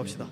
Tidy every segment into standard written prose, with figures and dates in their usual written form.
내려갑시다.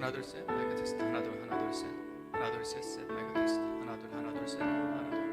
하나 둘 셋 마이크 테스트 하나 둘 하나 둘 셋 하나 둘 셋 셋 마이크 테스트 하나 둘 하나 둘 셋 하나 둘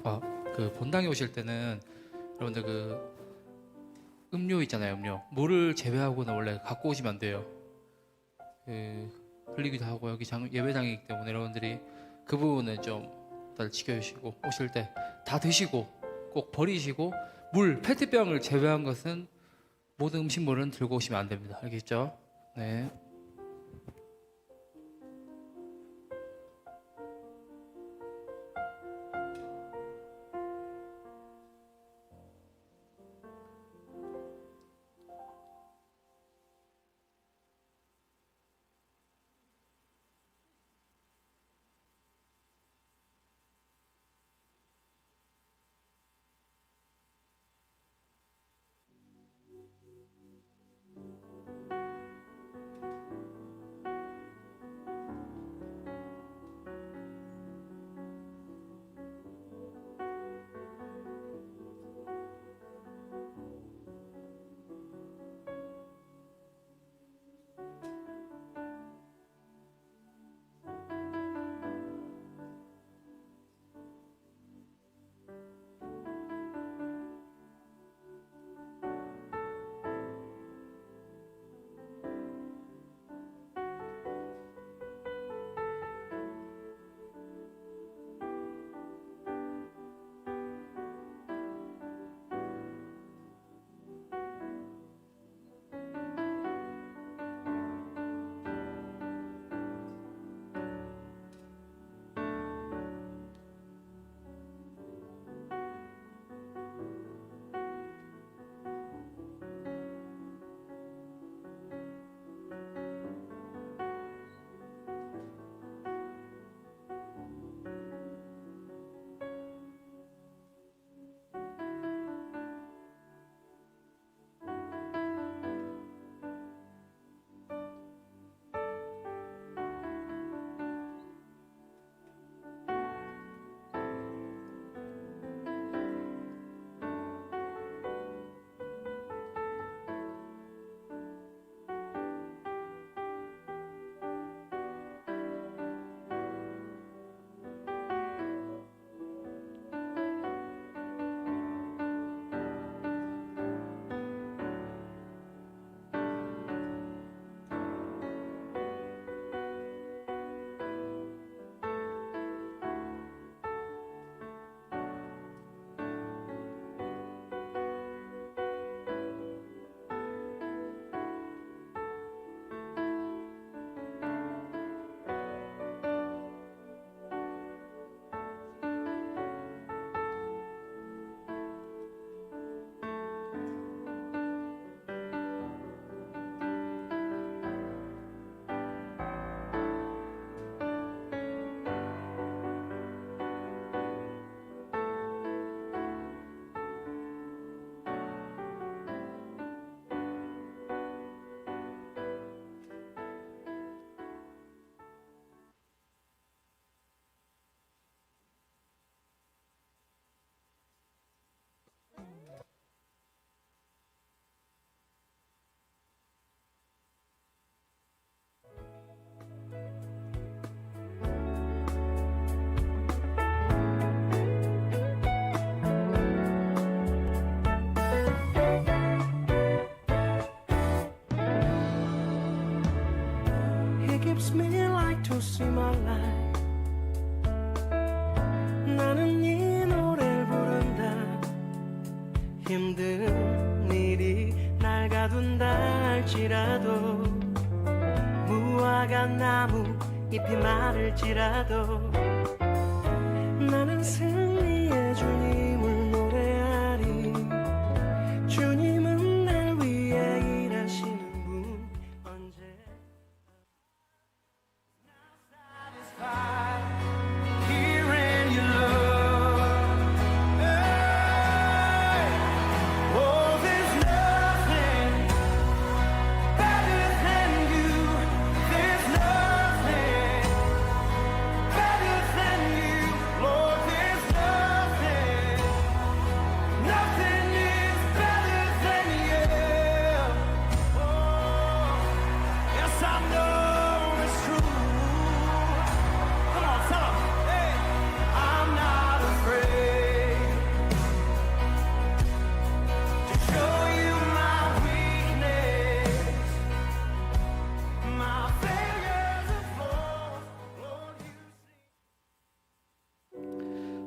그 본당에 오실 때는 여러분들 그 음료 있잖아요. 음료 물을 제외하고는 원래 갖고 오시면 안 돼요. 흘리기도 하고 여기 예배당이기 때문에 여러분들이 그 부분은 좀 다들 지켜주시고 오실 때 다 드시고 꼭 버리시고 물 페트병을 제외한 것은 모든 음식물은 들고 오시면 안 됩니다. 알겠죠? 네. gives me light to see my life. 나는 이 노래를 부른다. 힘든 일이 날 가둔다 할지라도 무화과 나무 잎이 마를지라도 나는 승리의 주님을 노래하리. 주님은 날 위해 일하시는 분 언제 Here in your love. Oh, there's nothing better than you. There's nothing better than you. Lord, there's nothing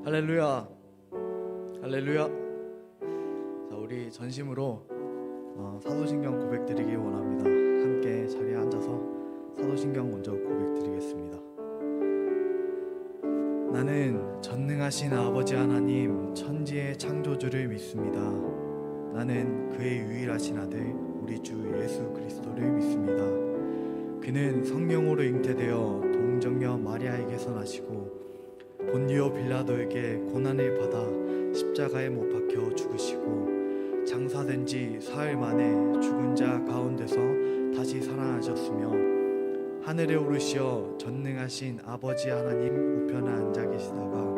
할렐루야, 할렐루야. 자, 우리 전심으로 사도신경 고백드리기 원합니다. 함께 자리에 앉아서 사도신경 먼저 고백드리겠습니다. 나는 전능하신 아버지 하나님 천지의 창조주를 믿습니다. 나는 그의 유일하신 아들 우리 주 예수 그리스도를 믿습니다. 그는 성령으로 잉태되어 동정녀 마리아에게서 나시고 본디오 빌라도에게 고난을 받아 십자가에 못 박혀 죽으시고 장사된 지 사흘 만에 죽은 자 가운데서 다시 살아나셨으며 하늘에 오르시어 전능하신 아버지 하나님 우편에 앉아 계시다가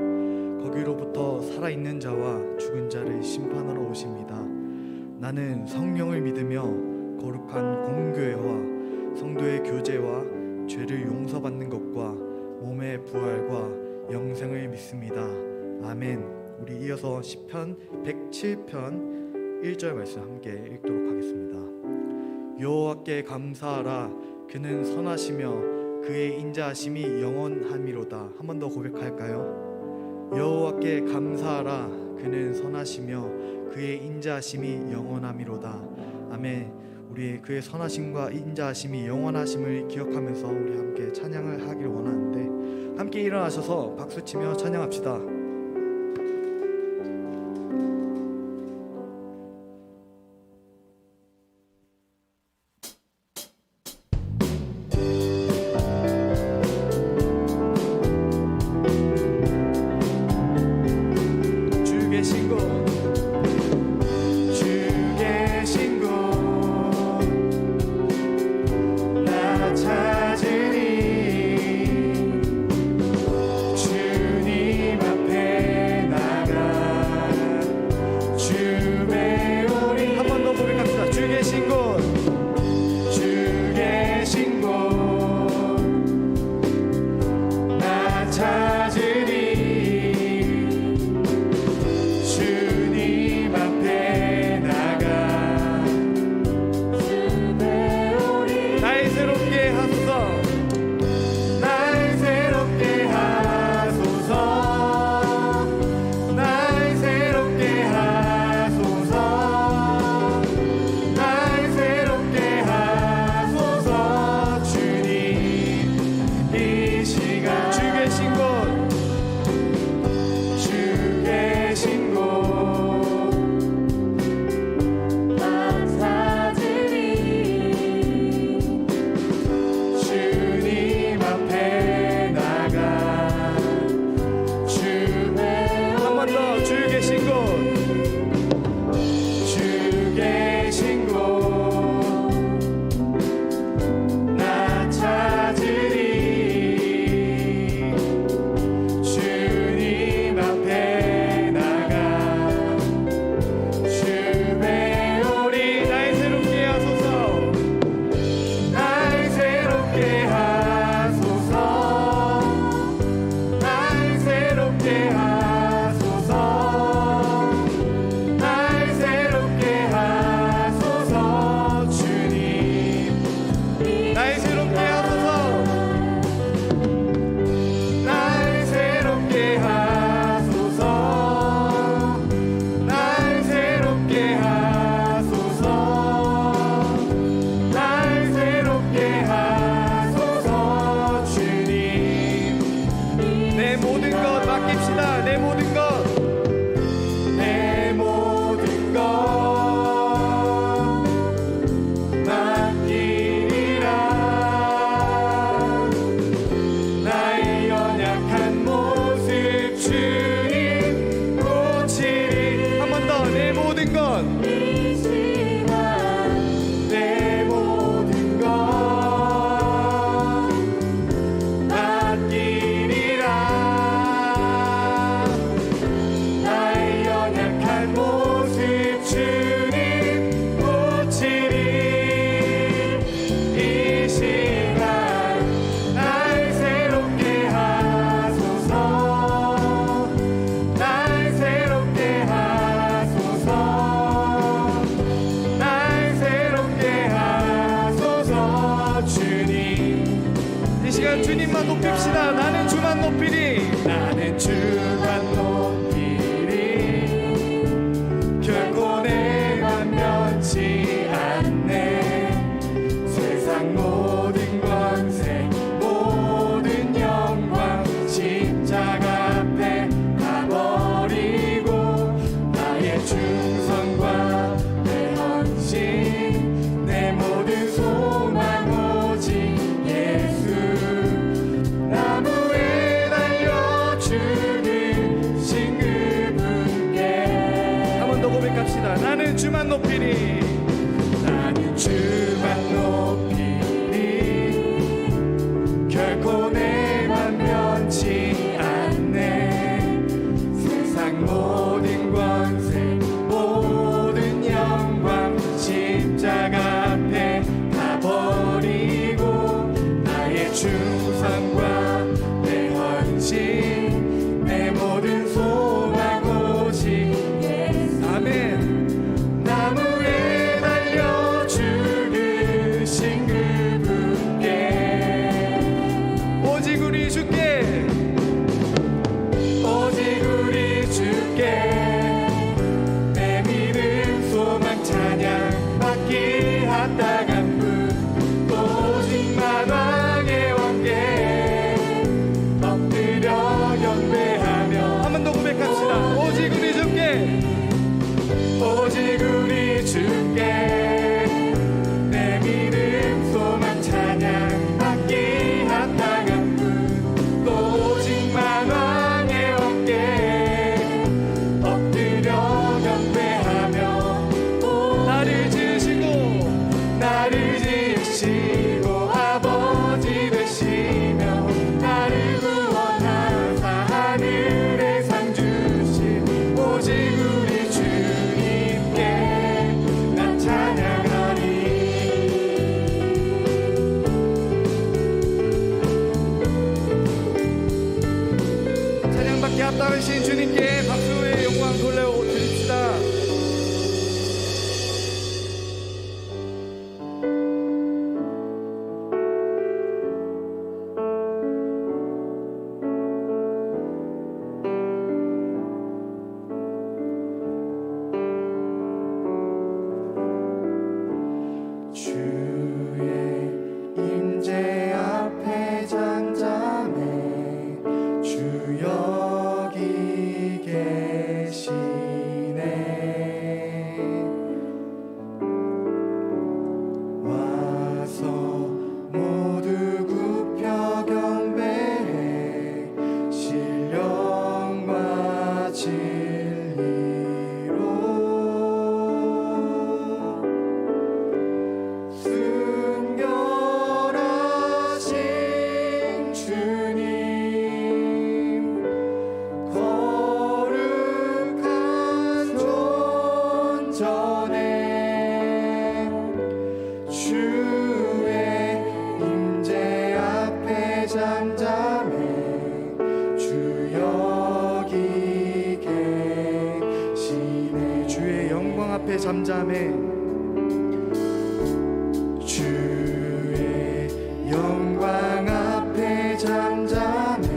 거기로부터 살아있는 자와 죽은 자를 심판하러 오십니다. 나는 성령을 믿으며 거룩한 공교회와 성도의 교제와 죄를 용서받는 것과 몸의 부활과 영생을 믿습니다. 아멘. 우리 이어서 시편 107편 1절 말씀 함께 읽도록 하겠습니다. 여호와께 감사하라. 그는 선하시며 그의 인자하심이 영원함이로다. 한 번 더 고백할까요? 여호와께 감사하라. 그는 선하시며 그의 인자하심이 영원함이로다. 아멘. 우리 그의 선하심과 인자하심이 영원하심을 기억하면서 우리 함께 찬양을 하길 원하는데 함께 일어나셔서 박수치며 찬양합시다. 주 계신 곳 주님만 높입시다. 나는 주만 높이리. 나는 주만 높이리. 주께 오직 우리 주께 내 믿음 소망 찬양 받기 합당한 분 오직 만왕의 왕께 엎드려 경배하며 한 번 더 고백합시다. 오직 우리 주께 오직 우리 주께 내 믿음 소망 찬양 받기 합당한 분 오직 만왕의 왕께 엎드려 경배하며 나를 지으시고 나를 지으시고 아버지 되시며 나를 구원하사 하늘에 상 주신 오직 우리 주님께 나 찬양하리. 찬양받기 합당하신 주님께 박수의 영광 돌려 드립시다. 주의 임재 앞에 잠잠해 주 여기 계시네. 와서 모두 굽혀 경배해 신령과 진리로 순결하신 주님 거룩한 존전에 주의 임재 앞에 잠잠해 주 여기 계시네. 주의 영광 앞에 잠잠해 주의 영광 앞에 잠잠해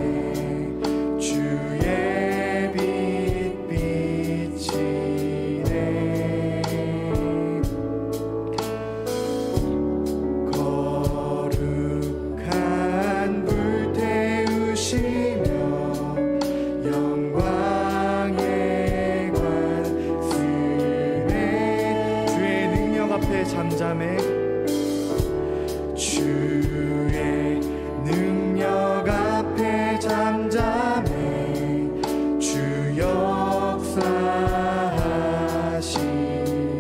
주의 빛 비치네. 거룩한 불 태우시며 영광의 관 쓰네. 주의 능력 앞에 잠잠해 주의 능력 앞에 잠잠해 주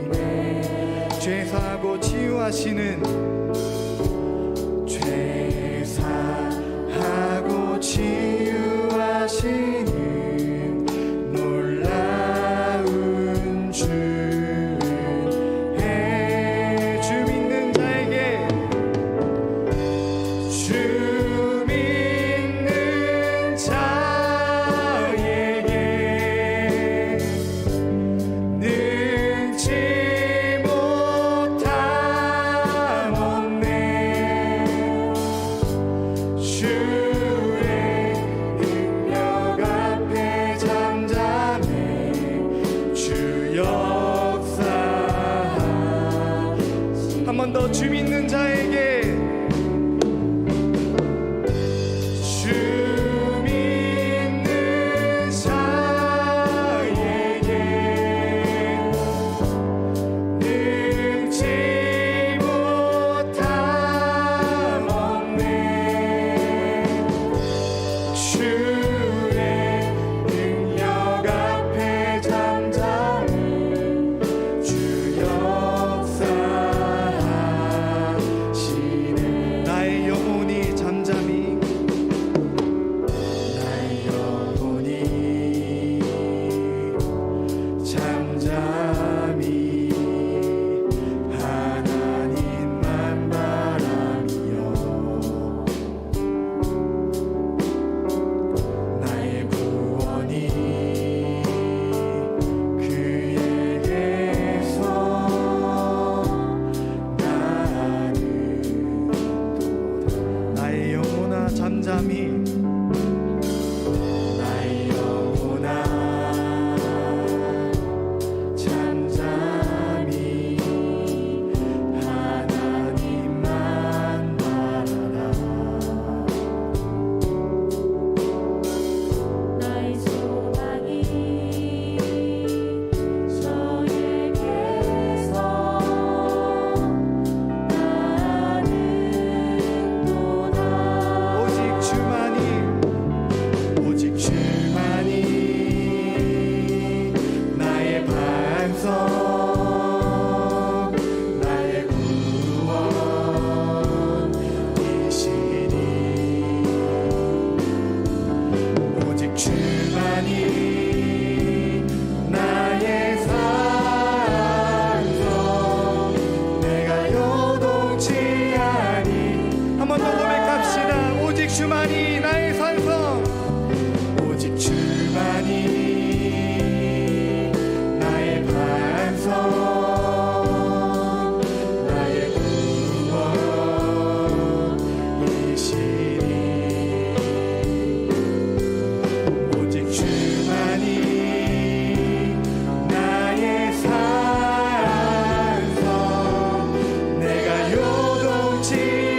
역사하시네. 죄 사하고 치유하시는 죄 사하고 치유하시는 놀라운 주의 주 믿는 자에게 주 믿는 자에게 능치 못함 없네. 주의 능력 앞에 잠잠해 주 역사 한 번 더 주 믿는 자에게 주 믿는 자에게 능치 못함 없네. 주의 능력 앞에 잠잠해 주 역사하시네. 나의 영혼이 잠잠히 나의 영혼이 잠잠히 하나님만 바라며 나의 구원이 그에게서 나는 나의 영혼아 잠잠히 주만이 나의 산성 내가 요동치 아니. 한 번 더 고백합시다. 오직 주만이 나의 산성 오직 주만이 나의 반성 나의 구원이시니 오직 주만이 나의 산성 내가 요동치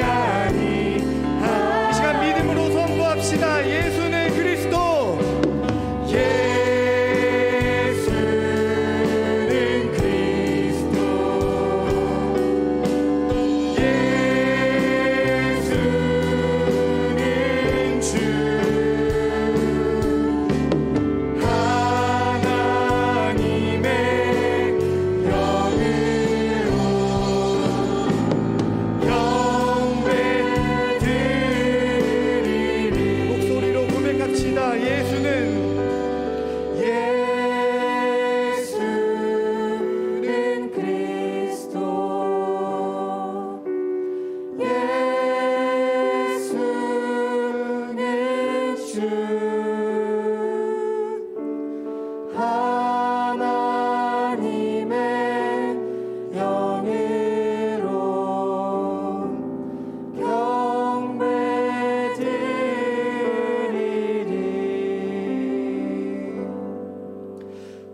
아니. 이 시간 믿음으로 선포합시다. 예수는 그리스도 예수는 그리스도 예수는 주 하나님의 영으로 경배드리리. 목소리로 고백합시다. 예수는 그리스도 예수는 주 하나님의 영으로 경배드리리.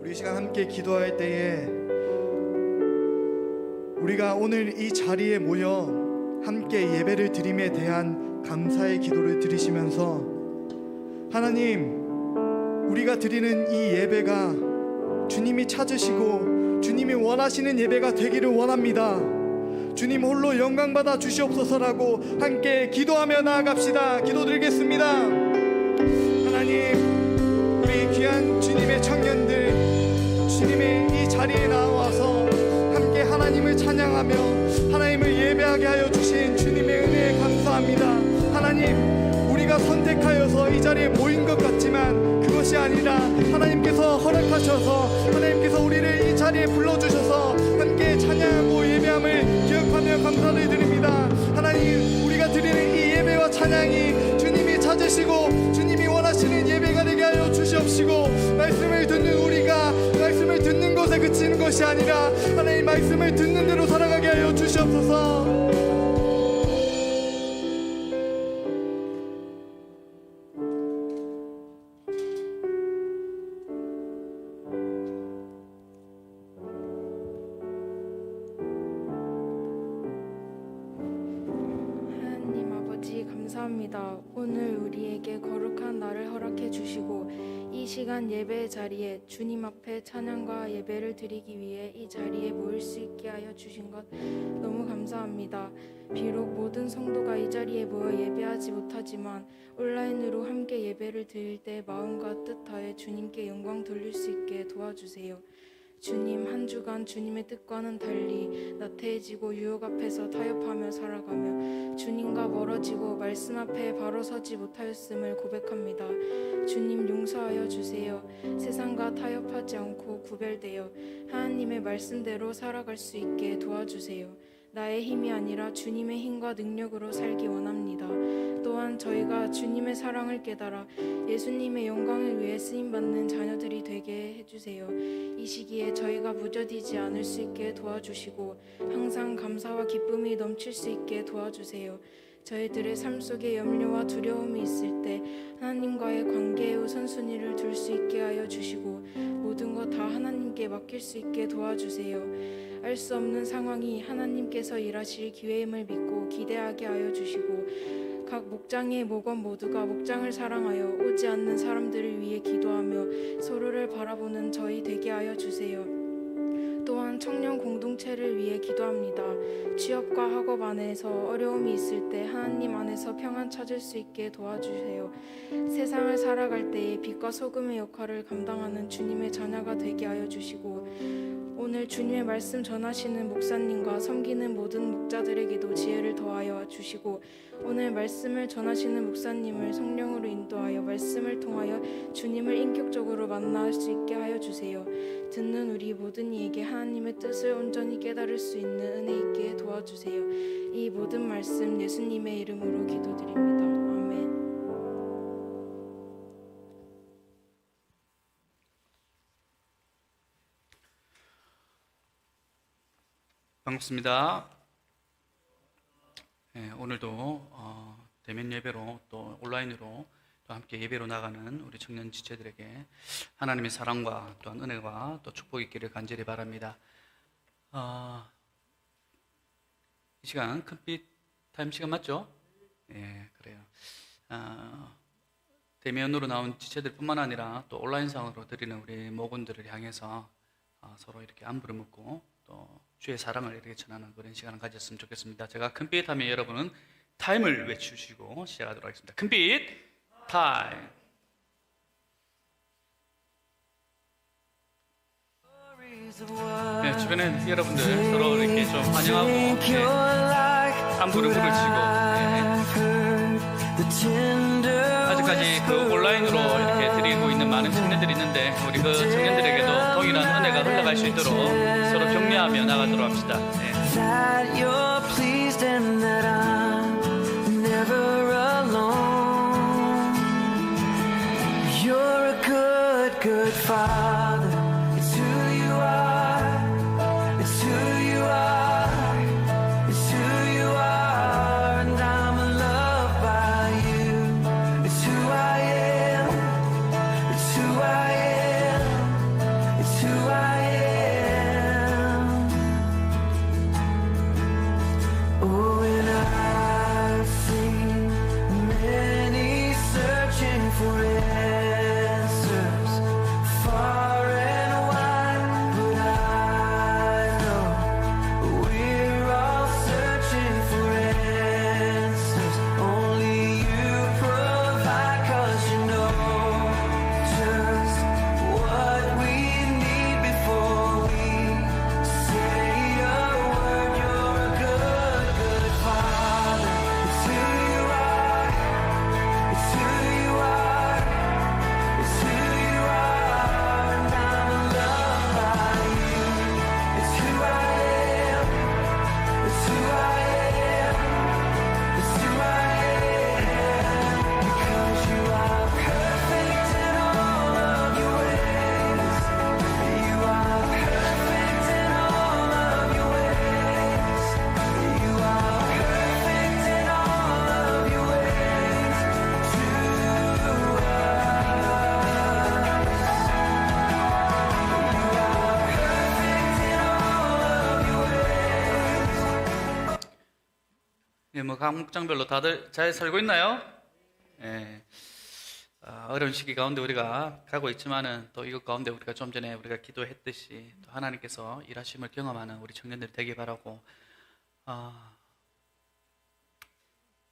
우리 이 시간 함께 기도할 때에 우리가 오늘 이 자리에 모여 함께 예배를 드림에 대한 감사의 기도를 드리시면서 하나님, 우리가 드리는 이 예배가 주님이 찾으시고 주님이 원하시는 예배가 되기를 원합니다. 주님 홀로 영광 받아 주시옵소서라고 함께 기도하며 나아갑시다. 기도드리겠습니다. 하나님, 우리 귀한 주님의 청년들, 주님의 이 자리에 나와서 함께 하나님을 찬양하며 하나님을 예배하게 하여 주신 주님의 은혜에 감사합니다. 하나님, 우리가 선택하여서 이 자리에 모인 것 같지만 그것이 아니라 하나님께서 허락하셔서 하나님께서 우리를 이 자리에 불러주셔서 함께 찬양하고 예배함을 기억하며 감사를 드립니다. 하나님, 우리가 드리는 이 예배와 찬양이 주님이 찾으시고 주님이 원하시는 예배가 되게 하여 주시옵시고, 말씀을 듣는 우리가 말씀을 듣는 것에 그치는 것이 아니라 하나님 말씀을 듣는 대로 살아가게 하여 주시옵소서. 하나님 아버지 감사합니다. 오늘 우리에게 거룩한 날을 허락해 주시고 이 시간 예배의 자리에 주님 앞에 찬양과 예배를 드리기 위해 이 자리에 모일 수 있게 하여 주신 것 너무 감사합니다. 비록 모든 성도가 이 자리에 모여 예배하지 못하지만 온라인으로 함께 예배를 드릴 때 마음과 뜻 다해 주님께 영광 돌릴 수 있게 도와주세요. 주님, 한 주간 주님의 뜻과는 달리 나태해지고 유혹 앞에서 타협하며 살아가며 주님과 멀어지고 말씀 앞에 바로 서지 못하였음을 고백합니다. 주님, 용서하여 주세요. 세상과 타협하지 않고 구별되어 하나님의 말씀대로 살아갈 수 있게 도와주세요. 나의 힘이 아니라 주님의 힘과 능력으로 살기 원합니다. 또한 저희가 주님의 사랑을 깨달아 예수님의 영광을 위해 쓰임받는 자녀들이 되게 해주세요. 이 시기에 저희가 무뎌지지 않을 수 있게 도와주시고 항상 감사와 기쁨이 넘칠 수 있게 도와주세요. 저희들의 삶 속에 염려와 두려움이 있을 때 하나님과의 관계의 우선순위를 둘 수 있게 하여 주시고 모든 것 다 하나님께 맡길 수 있게 도와주세요. 알 수 없는 상황이 하나님께서 일하실 기회임을 믿고 기대하게 하여 주시고 각 목장의 목원 모두가 목장을 사랑하여 오지 않는 사람들을 위해 기도하며 서로를 바라보는 저희 되게 하여 주세요. 또한 청년 공동체를 위해 기도합니다. 취업과 학업 안에서 어려움이 있을 때 하나님 안에서 평안 찾을 수 있게 도와주세요. 세상을 살아갈 때에 빛과 소금의 역할을 감당하는 주님의 자녀가 되게 하여 주시고 오늘 주님의 말씀 전하시는 목사님과 섬기는 모든 목자들에게도 지혜를 더하여 주시고 오늘 말씀을 전하시는 목사님을 성령으로 인도하여 말씀을 통하여 주님을 인격적으로 만날 수 있게 하여 주세요. 듣는 우리 모든 이에게 하나님의 뜻을 온전히 깨달을 수 있는 은혜 있게 도와주세요. 이 모든 말씀 예수님의 이름으로 기도드립니다. 아멘. 반갑습니다. 오늘도 대면 예배로 또 온라인으로 또 함께 예배로 나가는 우리 청년 지체들에게 하나님의 사랑과 또한 은혜와 또 축복이 있기를 간절히 바랍니다. 이 시간 큰빛 타임 시간 맞죠? 예, 그래요. 대면으로 나온 지체들뿐만 아니라 또 온라인상으로 드리는 우리 모군들을 향해서 서로 이렇게 안부를 묻고 또 주의 사랑을 이렇게 전하는 그런 시간을 가졌으면 좋겠습니다. 제가 큰빛 하면 여러분은 타임을 외치시고 시작하도록 하겠습니다. 큰빛 타임. 네, 주변에 여러분들 서로 이렇게 좀 환영하고 안부를 물으시고 아직까지 그 온라인으로 이렇게 드리고 있는 많은 청년들이 있는데 우리 그 청년들에게도 동일한 은혜가 흘러갈 수 있도록 서로 격려하며 나가도록 합시다. 네. That you're pleased and that I'm never alone. You're a good, good father. It's who you are. It's who you are. It's who you are. And I'm loved by you. It's who I am. It's who I am. It's who I am. Oh, and I've seen many searching for answers far and wide, but I know we're all searching for answers. Only you provide, 'cause you know just what we need before we say a word. You're a good, good father. It's who you are. It's who you are. It's who you are. And I'm loved by you. It's who I am. It's who I am. It's who I am. Because you are perfect in all of your ways. You are perfect in all of your ways. You are perfect in all of your ways to 예, 뭐 각 목장별로 다들 잘 살고 있나요? 예. 어려운 시기 가운데 우리가 가고 있지만은 또 이것 가운데 우리가 좀 전에 우리가 기도했듯이 또 하나님께서 일하심을 경험하는 우리 청년들이 되길 바라고.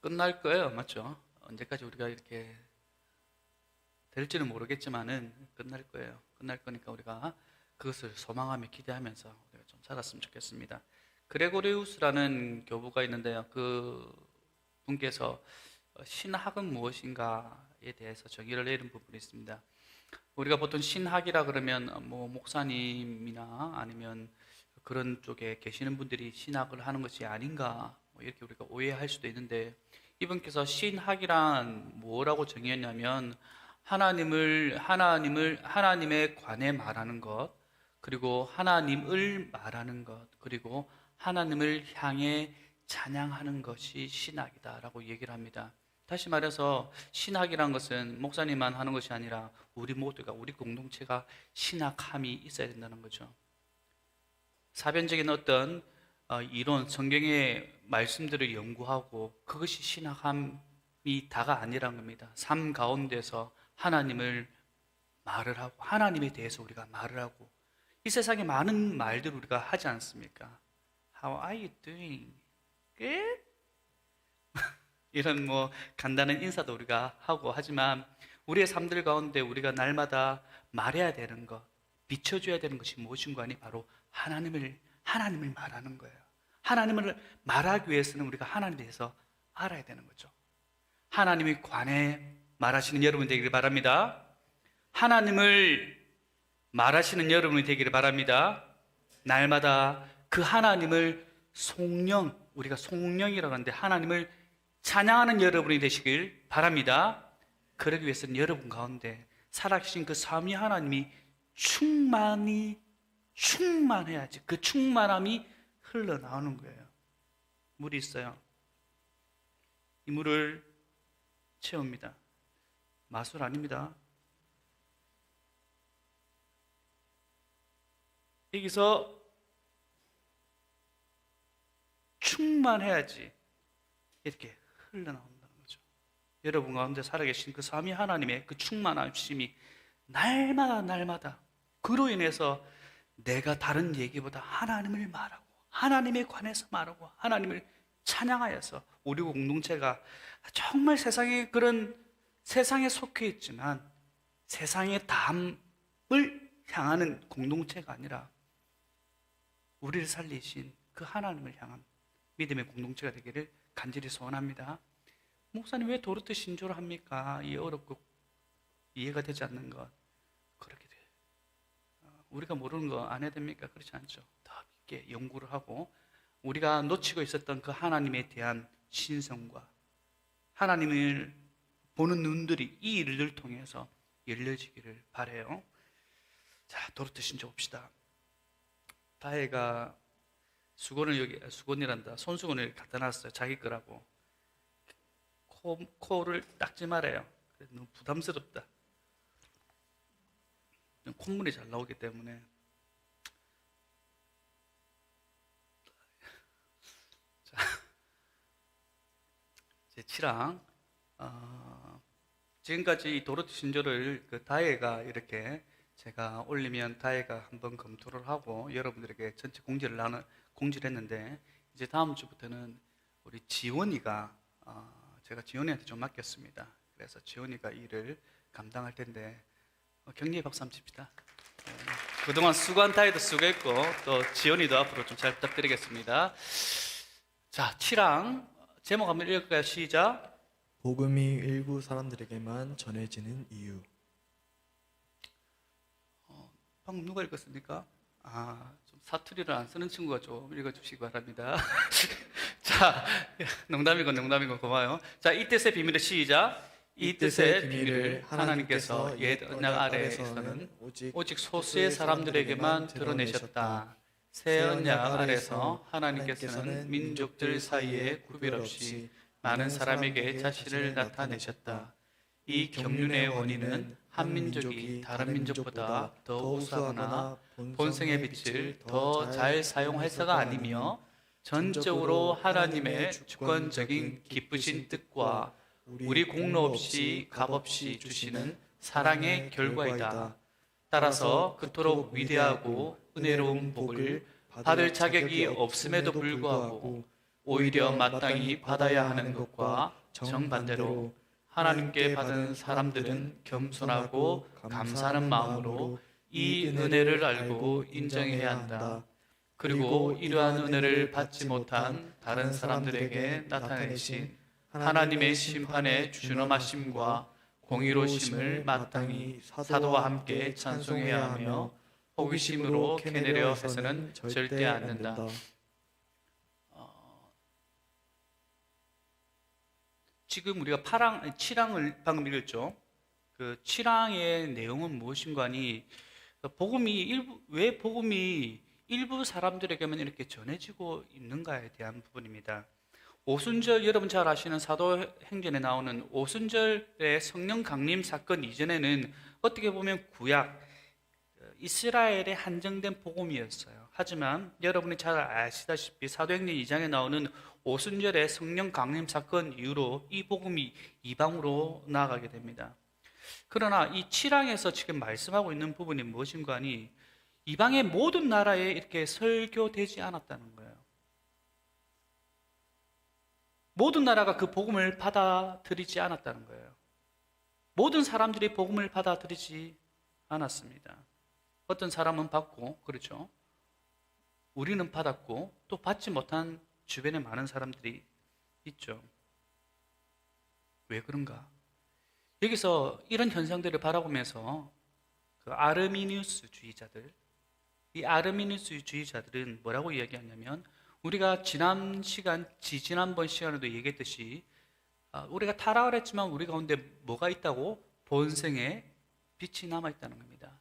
끝날 거예요, 맞죠? 언제까지 우리가 이렇게 될지는 모르겠지만은 끝날 거예요. 끝날 거니까 우리가 그것을 소망하며 기대하면서 우리가 좀 살았으면 좋겠습니다. 그레고리우스라는 교부가 있는데요. 그 분께서 신학은 무엇인가에 대해서 정의를 내린 부분이 있습니다. 우리가 보통 신학이라 그러면 뭐 목사님이나 아니면 그런 쪽에 계시는 분들이 신학을 하는 것이 아닌가 뭐 이렇게 우리가 오해할 수도 있는데, 이분께서 신학이란 뭐라고 정의했냐면 하나님에 관해 말하는 것, 그리고 하나님을 말하는 것, 그리고 하나님을 향해 찬양하는 것이 신학이다라고 얘기를 합니다. 다시 말해서 신학이란 것은 목사님만 하는 것이 아니라 우리 모두가, 우리 공동체가 신학함이 있어야 된다는 거죠. 사변적인 어떤 이론, 성경의 말씀들을 연구하고 그것이 신학함이 다가 아니라는 겁니다. 삶 가운데서 하나님을 말을 하고 하나님에 대해서 우리가 말을 하고, 이 세상에 많은 말들을 우리가 하지 않습니까? How are you doing? Good? 이런 뭐 간단한 인사도 우리가 하고 하지만 우리의 삶들 가운데 우리가 날마다 말해야 되는 것, 비춰줘야 되는 것이 무엇인가 하니 바로 하나님을 말하는 거예요. 하나님을 말하기 위해서는 우리가 하나님에 대해서 알아야 되는 거죠. 하나님에 관해 말하시는 여러분 되기를 바랍니다. 하나님을 말하시는 여러분이 되기를 바랍니다. 날마다 그 하나님을 우리가 송영이라고 하는데 하나님을 찬양하는 여러분이 되시길 바랍니다. 그러기 위해서는 여러분 가운데 살아계신 그 삼위 하나님이 충만해야지 그 충만함이 흘러나오는 거예요. 물이 있어요. 이 물을 채웁니다. 마술 아닙니다. 여기서 충만해야지 이렇게 흘러나온다는 거죠. 여러분 가운데 살아계신 그 삼위 하나님의 그 충만하심이 날마다 그로 인해서 내가 다른 얘기보다 하나님을 말하고 하나님에 관해서 말하고 하나님을 찬양하여서 우리 공동체가 정말 세상에 속해 있지만 세상의 담을 향하는 공동체가 아니라 우리를 살리신 그 하나님을 향한 믿음의 공동체가 되기를 간절히 소원합니다. 목사님 왜 도르트 신조를 합니까? 이 어렵고 이해가 되지 않는 것. 그렇게 돼요. 우리가 모르는 거 안 해야 됩니까? 그렇지 않죠. 더 깊게 연구를 하고 우리가 놓치고 있었던 그 하나님에 대한 신성과 하나님을 보는 눈들이 이 일을 통해서 열려지기를 바라요. 자, 도르트 신조 봅시다. 다혜가 손수건을 갖다 놨어요. 자기 거라고. 코를 닦지 말아요. 너무 부담스럽다. 콧물이 잘 나오기 때문에. 자, 제 7항. 지금까지 이 도르트 신조를 그 다혜가 이렇게 제가 올리면 다혜가 한번 검토를 하고 여러분들에게 전체 공지를 했는데 이제 다음 주부터는 우리 지원이가 제가 지원이한테 좀 맡겼습니다. 그래서 지원이가 이 일을 감당할 텐데 격려의 박수 한번 칩시다. 그동안 수고한 다혜도 수고했고 또 지원이도 앞으로 좀 잘 부탁드리겠습니다. 자, 7항 제목 한번 읽을까요? 시작. 복음이 일부 사람들에게만 전해지는 이유. 방금 누가 읽었습니까? 좀 사투리를 안 쓰는 친구가 좀 읽어주시기 바랍니다. 자, 농담이고 고마워요. 자, 이 뜻의 비밀을 시작. 이 뜻의 비밀을 하나님께서 옛 언약 아래에서는 오직 소수의 사람들에게만 드러내셨다. 새 언약 아래서 하나님께서는 민족들 사이에 구별 없이 많은 사람에게 자신을 나타내셨다. 이 경륜의 원인은 한 민족이 다른 민족보다 더 우수하거나 본성의 빛을 더 잘 사용해서가 아니며 전적으로 하나님의 주권적인 기쁘신 뜻과 우리 공로 없이 값없이 주시는 사랑의 결과이다. 따라서 그토록 위대하고 은혜로운 복을 받을 자격이 없음에도 불구하고 오히려 마땅히 받아야 하는 것과 정반대로 하나님께 받은 사람들은 겸손하고 감사하는 마음으로 이 은혜를 알고 인정해야 한다. 그리고 이러한 은혜를 받지 못한 다른 사람들에게 나타내신 하나님의 심판의 준엄하심과 공의로우심을 마땅히 사도와 함께 찬송해야 하며 호기심으로 캐내려 해서는 절대 않는다. 지금 우리가 7항을 방금 읽었죠. 그 7항의 내용은 무엇인가니 왜 복음이 일부 사람들에게만 이렇게 전해지고 있는가에 대한 부분입니다. 오순절, 여러분 잘 아시는 사도행전에 나오는 오순절의 성령 강림 사건 이전에는 어떻게 보면 구약 이스라엘에 한정된 복음이었어요. 하지만 여러분이 잘 아시다시피 사도행전 2장에 나오는 오순절의 성령 강림 사건 이후로 이 복음이 이방으로 나아가게 됩니다. 그러나 이 7항에서 지금 말씀하고 있는 부분이 무엇인가 하니 이방의 모든 나라에 이렇게 설교되지 않았다는 거예요. 모든 나라가 그 복음을 받아들이지 않았다는 거예요. 모든 사람들이 복음을 받아들이지 않았습니다. 어떤 사람은 받고, 그렇죠? 우리는 받았고 또 받지 못한 주변에 많은 사람들이 있죠. 왜 그런가? 여기서 이런 현상들을 바라보면서 그 아르미니우스주의자들, 이 아르미니우스주의자들은 뭐라고 이야기하냐면, 우리가 지난번 시간에도 얘기했듯이 우리가 타락을 했지만 우리 가운데 뭐가 있다고? 본성의 빛이 남아있다는 겁니다.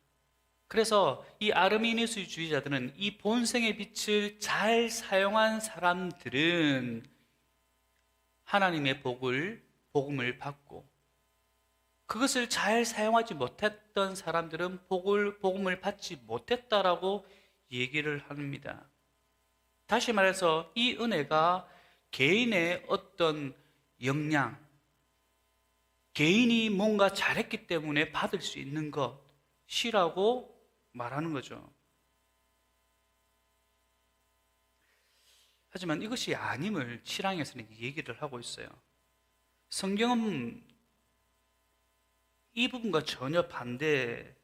그래서 이 아르미니우스주의자들은 이 본성의 빛을 잘 사용한 사람들은 하나님의 복음을 받고, 그것을 잘 사용하지 못했던 사람들은 복음을 받지 못했다라고 얘기를 합니다. 다시 말해서 이 은혜가 개인의 어떤 역량, 개인이 뭔가 잘했기 때문에 받을 수 있는 것이라고 말하는 거죠. 하지만 이것이 아님을 7항에서는 얘기를 하고 있어요. 성경은 이 부분과 전혀 반대되게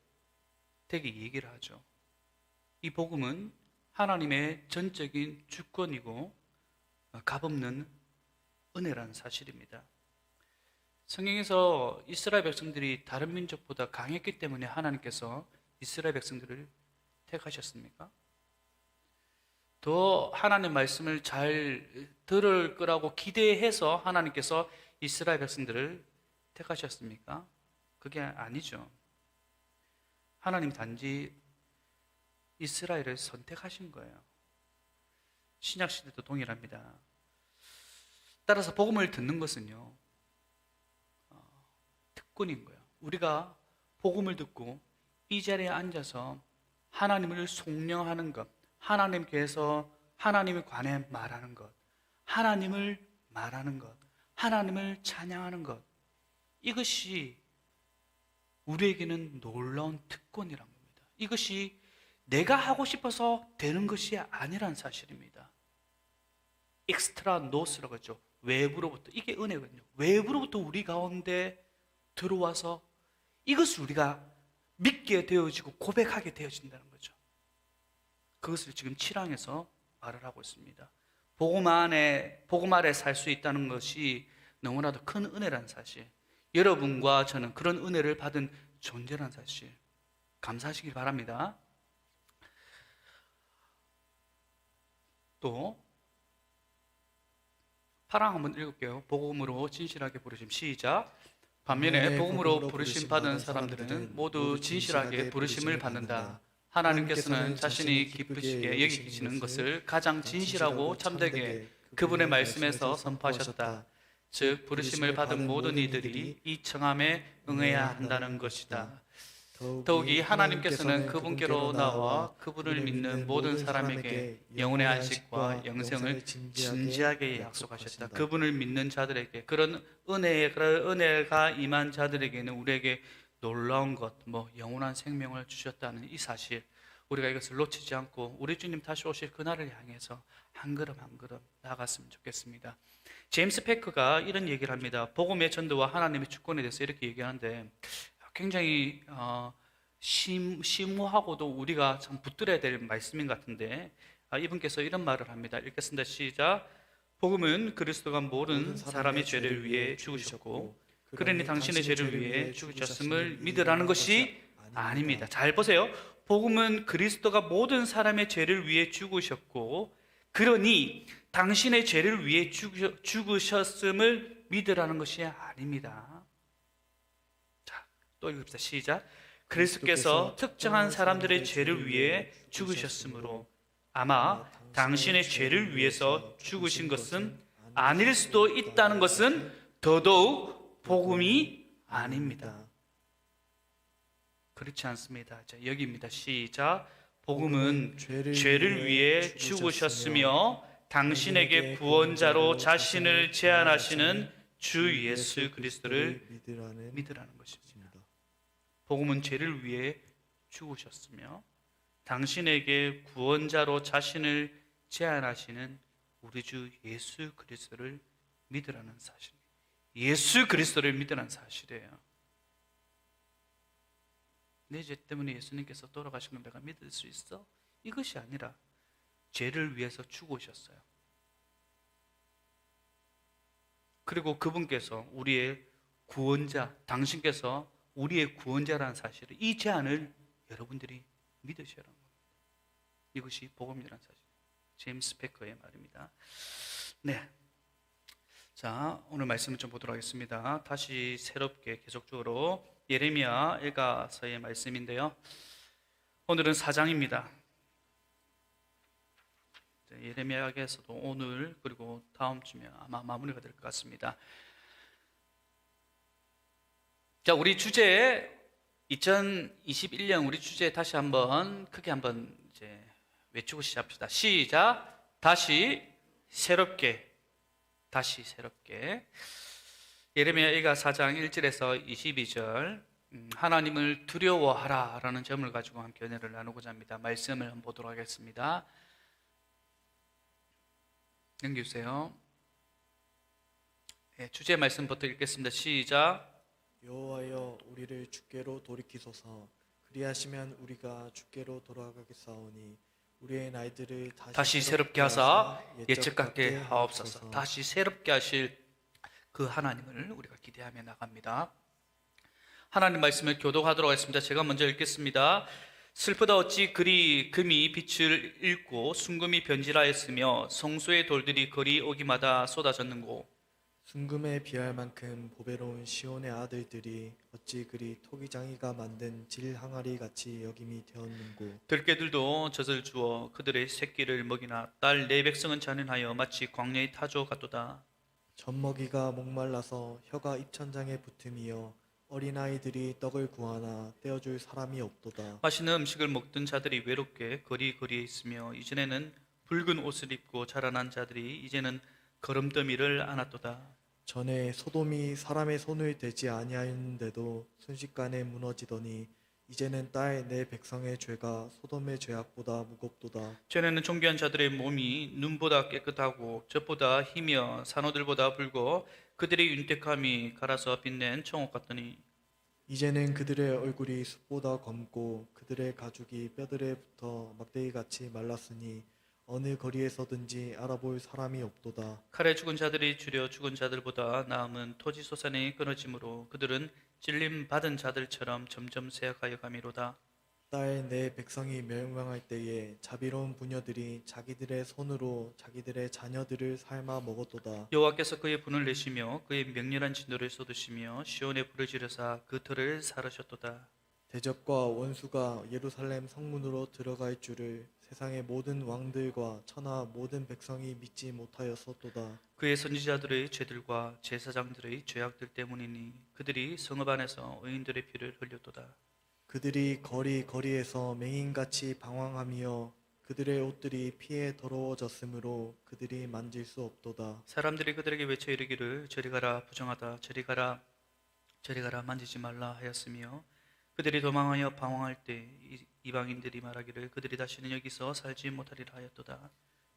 얘기를 하죠. 이 복음은 하나님의 전적인 주권이고 값없는 은혜라는 사실입니다. 성경에서 이스라엘 백성들이 다른 민족보다 강했기 때문에 하나님께서 이스라엘 백성들을 택하셨습니까? 더 하나님의 말씀을 잘 들을 거라고 기대해서 하나님께서 이스라엘 백성들을 택하셨습니까? 그게 아니죠. 하나님 단지 이스라엘을 선택하신 거예요. 신약시대도 동일합니다. 따라서 복음을 듣는 것은요, 특권인 거예요. 우리가 복음을 듣고 이 자리에 앉아서 하나님을 송명하는 것, 하나님께서 하나님에 관해 말하는 것, 하나님을 말하는 것, 하나님을 찬양하는 것, 이것이 우리에게는 놀라운 특권이란 겁니다. 이것이 내가 하고 싶어서 되는 것이 아니란 사실입니다. 엑스트라 노스라고 하죠. 외부로부터. 이게 은혜거든요. 외부로부터 우리 가운데 들어와서 이것을 우리가 믿게 되어지고 고백하게 되어진다는 거죠. 그것을 지금 7항에서 말을 하고 있습니다. 복음 아래 살 수 있다는 것이 너무나도 큰 은혜라는 사실, 여러분과 저는 그런 은혜를 받은 존재라는 사실 감사하시길 바랍니다. 또 8항 한번 읽을게요. 복음으로 진실하게 부르심. 시작. 반면에 복음으로 부르심 받은 사람들은 모두 진실하게 부르심을 받는다. 하나님께서는 자신이 기쁘시게 여기시는 것을 가장 진실하고 참되게 그분의 말씀에서 선포하셨다. 즉 부르심을 받은 모든 이들이 이 청함에 응해야 한다는 것이다. 더욱이 하나님께서는 그분께로 나와 그분을 믿는 모든 사람에게 영혼의 안식과 영생을 진지하게 약속하셨다. 그분을 믿는 자들에게, 그런 은혜가 임한 자들에게는 우리에게 놀라운 것, 영원한 생명을 주셨다는 이 사실, 우리가 이것을 놓치지 않고 우리 주님 다시 오실 그날을 향해서 한 걸음 한 걸음 나아갔으면 좋겠습니다. 제임스 패커가 이런 얘기를 합니다. 복음의 전도와 하나님의 주권에 대해서 이렇게 얘기하는데 굉장히 심오하고도 우리가 참 붙들어야 될 말씀인 것 같은데, 이분께서 이런 말을 합니다. 읽겠습니다. 시작. 복음은 그리스도가 모든 사람의 죄를 위해 죽으셨고 그러니 당신의 죄를 위해 죽으셨음을 믿으라는 것이 아닙니다. 잘 보세요. 복음은 그리스도가 모든 사람의 죄를 위해 죽으셨고 그러니 당신의 죄를 위해 죽으셨음을 믿으라는 것이 아닙니다. 자, 또 읽읍시다. 시작. 그리스도께서 특정한 사람들의 죄를 위해 죽으셨으므로 아마 당신의 죄를 위해서 죽으신 것은 아닐 수도 있다는 것은 더더욱 복음이 아닙니다. 그렇지 않습니다. 자, 여기입니다. 시작. 복음은 죄를 위해 죽으셨으며 당신에게 구원자로 자신을 제안하시는 주 예수 그리스도를 믿으라는 것입니다. 복음은 죄를 위해 죽으셨으며 당신에게 구원자로 자신을 제안하시는 우리 주 예수 그리스도를 믿으라는 사실. 예수 그리스도를 믿으라는 사실이에요. 내 죄 때문에 예수님께서 돌아가신 걸 내가 믿을 수 있어? 이것이 아니라 죄를 위해서 죽으셨어요. 그리고 그분께서 우리의 구원자, 당신께서 우리의 구원자라는 사실을, 이 제안을 여러분들이 믿으셔야 합니다. 이것이 복음이라는 사실. 제임스 패커의 말입니다. 네. 자, 오늘 말씀을 좀 보도록 하겠습니다. 다시 새롭게 계속적으로 예레미야 일가서의 말씀인데요. 오늘은 4장입니다. 예레미야에서도 오늘 그리고 다음 주면 아마 마무리가 될 것 같습니다. 자, 우리 주제 2021년 우리 주제 다시 한번 크게 한번 이제 외치고 시작합시다. 시작. 다시 새롭게. 다시 새롭게. 예레미야 1가 4장 1절에서 22절 하나님을 두려워하라 라는 점을 가지고 함께 은혜를 나누고자 합니다. 말씀을 한번 보도록 하겠습니다. 넘겨주세요. 네, 주제 말씀부터 읽겠습니다. 시작. 여호와여 우리를 주께로 돌이키소서. 그리하시면 우리가 주께로 돌아가겠사오니 우리의 날들을 다시 새롭게 하사 옛적 같게 하옵소서. 다시 새롭게 하실 그 하나님을 우리가 기대하며 나갑니다. 하나님 말씀을 교독하도록 하겠습니다. 제가 먼저 읽겠습니다. 슬프다 어찌 그리 금이 빛을 잃고 순금이 변질하였으며 성소의 돌들이 거리 오기마다 쏟아졌는고. 순금에 비할 만큼 보배로운 시온의 아들들이 어찌 그리 토기장이가 만든 질 항아리 같이 여김이 되었는고. 들깨들도 젖을 주어 그들의 새끼를 먹이나 딸 내 백성은 잔인하여 마치 광야의 타조 같도다. 젖먹이가 목말라서 혀가 입천장에 붙음이여 어린아이들이 떡을 구하나 떼어줄 사람이 없도다. 맛있는 음식을 먹던 자들이 외롭게 거리에 있으며 이전에는 붉은 옷을 입고 자라난 자들이 이제는 거름더미를 안았도다. 전에 소돔이 사람의 손을 대지 아니하였는데도 순식간에 무너지더니 이제는 딸 내 백성의 죄가 소돔의 죄악보다 무겁도다. 전에는 존귀한 자들의 몸이 눈보다 깨끗하고 젖보다 희며 산호들보다 붉고 그들의 윤택함이 갈아서 빛낸 청옥 같더니 이제는 그들의 얼굴이 숯보다 검고 그들의 가죽이 뼈들에 붙어 막대기같이 말랐으니 어느 거리에서든지 알아볼 사람이 없도다. 칼에 죽은 자들이 주려 죽은 자들보다 나음은 토지 소산이 끊어짐으로 그들은 찔림 받은 자들처럼 점점 쇠약하여 가미로다. 딸 내 백성이 멸망할 때에 자비로운 부녀들이 자기들의 손으로 자기들의 자녀들을 삶아 먹었도다. 여호와께서 그의 분을 내시며 그의 맹렬한 진노를 쏟으시며 시온에 불을 지르사 그 터를 사르셨도다. 대적과 원수가 예루살렘 성문으로 들어갈 줄을 세상의 모든 왕들과 천하 모든 백성이 믿지 못하였었도다. 그의 선지자들의 죄들과 제사장들의 죄악들 때문이니 그들이 성읍 안에서 의인들의 피를 흘렸도다. 그들이 거리에서 맹인같이 방황하며 그들의 옷들이 피에 더러워졌으므로 그들이 만질 수 없도다. 사람들이 그들에게 외쳐 이르기를 저리 가라 부정하다 저리 가라 만지지 말라 하였으며 그들이 도망하여 방황할 때 이방인들이 말하기를 그들이 다시는 여기서 살지 못하리라 하였도다.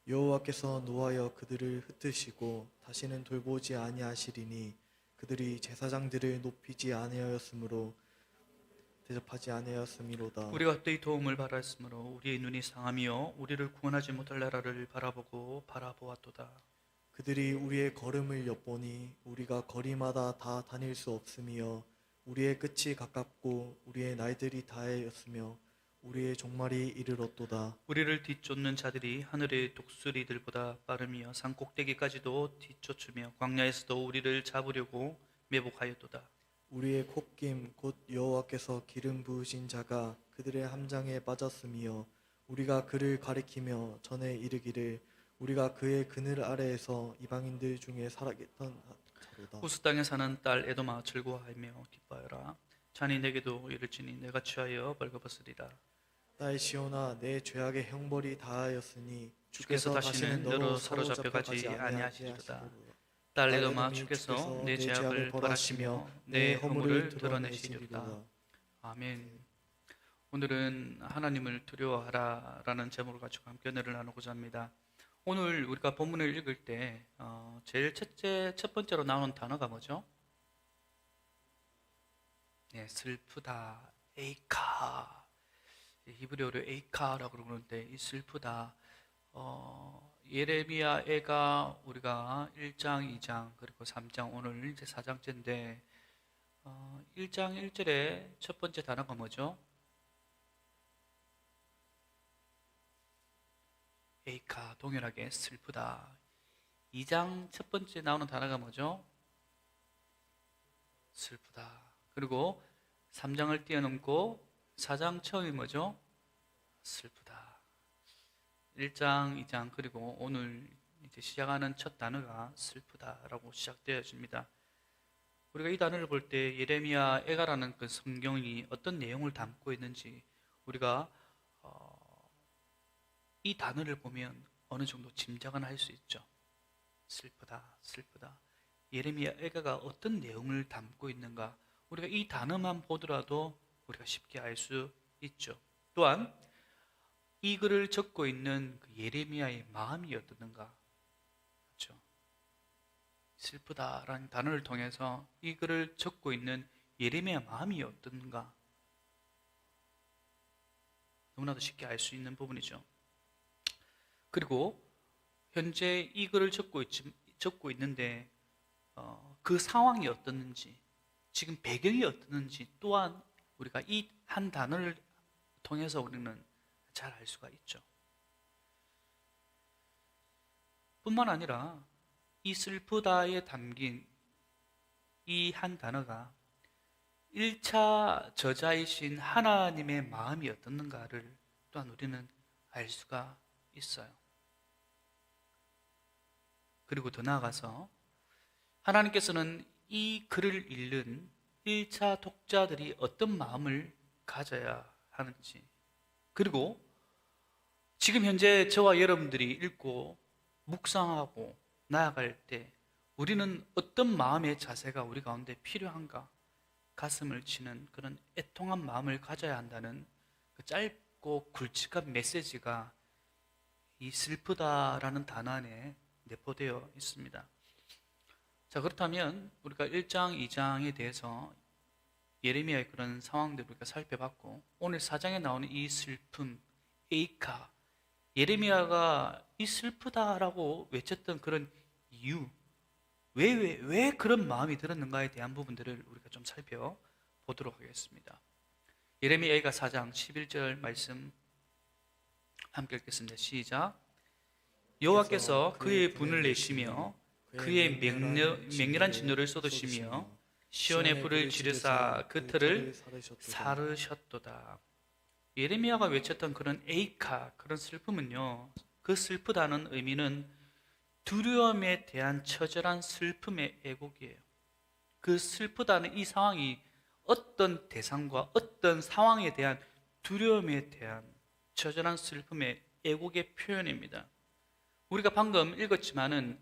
여호와께서 노하여 그들을 흩으시고 다시는 돌보지 아니하시리니 그들이 제사장들을 높이지 아니하였으므로 대접하지 아니하였음이로다. 우리가 그때의 도움을 바라였으므로 우리의 눈이 상하며 우리를 구원하지 못할 나라를 바라보았도다. 그들이 우리의 걸음을 엿보니 우리가 거리마다 다 다닐 수 없으며 우리의 끝이 가깝고 우리의 날들이 다하였으며 우리의 종말이 이르렀도다. 우리를 뒤쫓는 자들이 하늘의 독수리들보다 빠르며 산 꼭대기까지도 뒤쫓으며 광야에서도 우리를 잡으려고 매복하였도다. 우리의 콧김 곧 여호와께서 기름 부으신 자가 그들의 함장에 빠졌으며 우리가 그를 가리키며 전에 이르기를 우리가 그의 그늘 아래에서 이방인들 중에 살아있던 자로다. 우스 땅에 사는 딸 에돔아 즐거워하며 기뻐하여라. 잔이 내게도 이를지니 내가 취하여 벌거벗으리라. 딸 시온아 내 죄악의 형벌이 다하였으니 주께서 다시는 너로 사로잡혀가지 아니하시리로다. 딸 에돔아 주께서 내 죄악을 벌하시며 내 허물을 드러내시리로다. 아멘. 오늘은 하나님을 두려워하라라는 제목을 가지고 함께 은혜를 나누고자 합니다. 오늘 우리가 본문을 읽을 때 제일 첫 번째로 나오는 단어가 뭐죠? 네, 슬프다, 에이카. 히브리어로 에이카라고 그러는데 이 슬프다. 예레미야애가 우리가 1장, 2장 그리고 3장 오늘 이제 4장째인데 1장 1절에 첫 번째 단어가 뭐죠? 에이카, 동일하게 슬프다. 2장 첫 번째 나오는 단어가 뭐죠? 슬프다. 그리고 3장을 뛰어넘고 4장 처음이 뭐죠? 슬프다. 1장, 2장 그리고 오늘 이제 시작하는 첫 단어가 슬프다라고 시작되어집니다. 우리가 이 단어를 볼 때 예레미야 애가라는 그 성경이 어떤 내용을 담고 있는지 우리가 이 단어를 보면 어느 정도 짐작은 할 수 있죠. 슬프다, 슬프다. 예레미야 애가가 어떤 내용을 담고 있는가 우리가 이 단어만 보더라도 우리가 쉽게 알 수 있죠. 또한 이 글을 적고 있는 그 예레미야의 마음이 어떻는가, 그렇죠? 슬프다라는 단어를 통해서 이 글을 적고 있는 예레미야 마음이 어떤가 너무나도 쉽게 알 수 있는 부분이죠. 그리고 현재 이 글을 적고 있는데 그 상황이 어떻는지, 지금 배경이 어떻는지 또한 우리가 이 한 단어를 통해서 우리는 잘 알 수가 있죠. 뿐만 아니라 이 슬프다에 담긴 이 한 단어가 1차 저자이신 하나님의 마음이 어떻는가를 또한 우리는 알 수가 있어요. 그리고 더 나아가서 하나님께서는 이 글을 읽는 1차 독자들이 어떤 마음을 가져야 하는지, 그리고 지금 현재 저와 여러분들이 읽고 묵상하고 나아갈 때 우리는 어떤 마음의 자세가 우리 가운데 필요한가, 가슴을 치는 그런 애통한 마음을 가져야 한다는 그 짧고 굵직한 메시지가 이 슬프다라는 단어 안에 내포되어 있습니다. 자, 그렇다면 우리가 1장, 2장에 대해서 예레미야의 그런 상황들을 우리가 살펴봤고, 오늘 4장에 나오는 이 슬픔, 에이카, 예레미야가 이 슬프다라고 외쳤던 그런 이유, 왜 그런 마음이 들었는가에 대한 부분들을 우리가 좀 살펴보도록 하겠습니다. 예레미야가 4장 11절 말씀 함께 읽겠습니다. 시작. 여호와께서 그의 분을 내시며 그의 맹렬한 진노를 쏟으시며 시온의 불을 지르사 그 틀을 사르셨도다. 예레미야가 외쳤던 그런 에이카, 그런 슬픔은요, 그 슬프다는 의미는 두려움에 대한 처절한 슬픔의 애곡이에요. 그 슬프다는 이 상황이 어떤 대상과 어떤 상황에 대한 두려움에 대한 처절한 슬픔의 애곡의 표현입니다. 우리가 방금 읽었지만은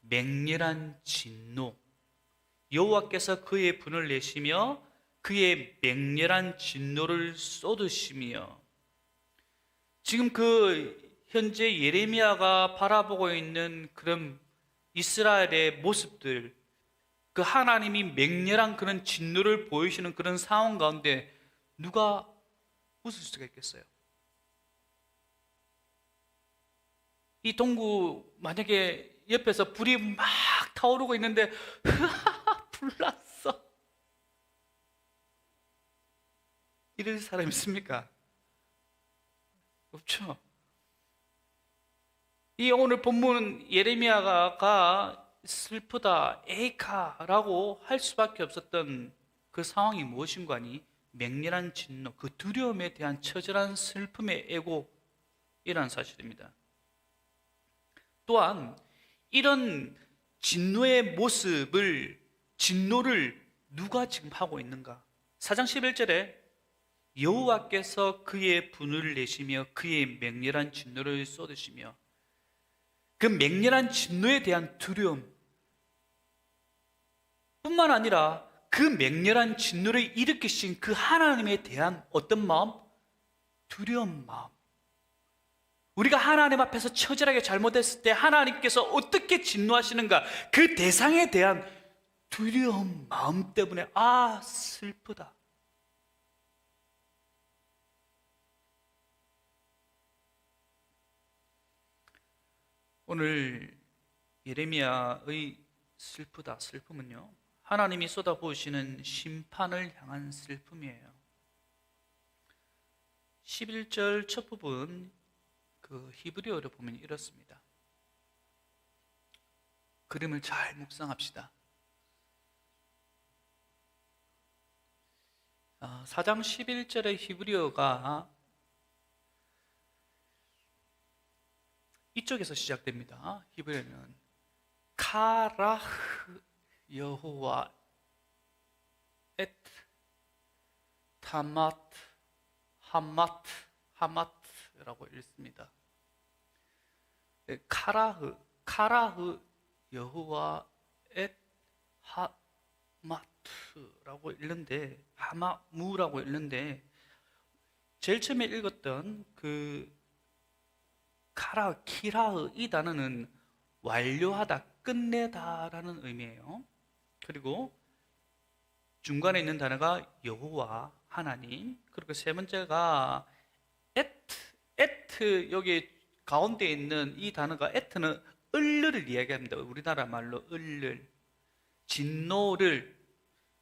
맹렬한 진노, 여호와께서 그의 분을 내시며 그의 맹렬한 진노를 쏟으시며, 지금 그 현재 예레미야가 바라보고 있는 그런 이스라엘의 모습들, 그 하나님이 맹렬한 그런 진노를 보이시는 그런 상황 가운데 누가 웃을 수가 있겠어요? 이 동구 만약에 옆에서 불이 막 타오르고 있는데 불났어, 이럴 사람 있습니까? 없죠. 이 오늘 본문 예레미야가 슬프다, 에이카라고 할 수밖에 없었던 그 상황이 무엇인가니 맹렬한 진노, 그 두려움에 대한 처절한 슬픔의 애곡이라는 사실입니다. 또한 이런 진노의 모습을, 진노를 누가 지금 하고 있는가? 4장 11절에 여호와께서 그의 분을 내시며 그의 맹렬한 진노를 쏟으시며, 그 맹렬한 진노에 대한 두려움 뿐만 아니라 그 맹렬한 진노를 일으키신 그 하나님에 대한 어떤 마음? 두려운 마음. 우리가 하나님 앞에서 처절하게 잘못했을 때 하나님께서 어떻게 진노하시는가, 그 대상에 대한 두려운 마음 때문에 슬프다. 오늘 예레미야의 슬픔은요, 하나님이 쏟아부으시는 심판을 향한 슬픔이에요. 11절 첫 부분 그 히브리어로 보면 이렇습니다. 그림을 잘 묵상합시다. 4장 11절의 히브리어가 이쪽에서 시작됩니다. 히브리어는 카라흐 여호와 엣 타마트 하마트라고 읽습니다. 카라흐 여호와 엣 하마트라고 읽는데, 하마무라고 읽는데, 제일 처음에 읽었던 그 키라흐 이 단어는 완료하다, 끝내다라는 의미예요. 그리고 중간에 있는 단어가 여호와, 하나님. 그리고 세 번째가 에트, 여기 가운데 있는 이 단어가 에트는 을를 이야기합니다. 우리나라 말로 을을, 진노를.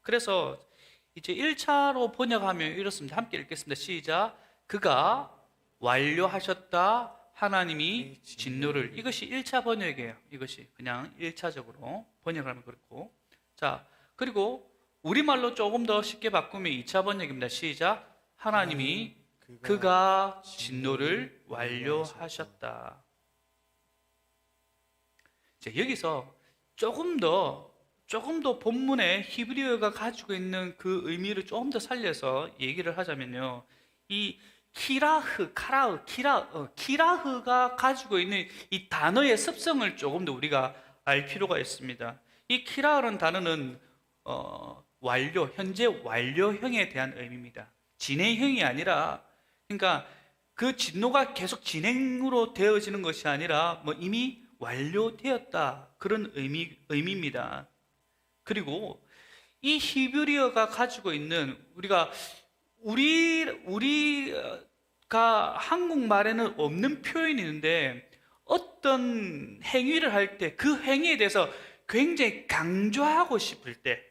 그래서 이제 1차로 번역하면 이렇습니다. 함께 읽겠습니다. 시작. 그가 완료하셨다, 하나님이 진노를. 이것이 1차 번역이에요. 이것이 그냥 1차적으로 번역을 하면 그렇고. 자, 그리고 우리말로 조금 더 쉽게 바꾸면 2차 번역입니다. 시작. 하나님이 그가 진노를 완료하셨다. 자, 여기서 조금 더 본문의 히브리어가 가지고 있는 그 의미를 조금 더 살려서 얘기를 하자면요, 이 키라흐가 가지고 있는 이 단어의 습성을 조금 더 우리가 알 필요가 있습니다. 이 키라흐라는 단어는 완료, 현재 완료형에 대한 의미입니다. 진행형이 아니라, 그러니까 그 진노가 계속 진행으로 되어지는 것이 아니라 이미 완료되었다, 그런 의미입니다. 그리고 이 히브리어가 가지고 있는, 우리가 한국말에는 없는 표현이 있는데, 어떤 행위를 할 때 그 행위에 대해서 굉장히 강조하고 싶을 때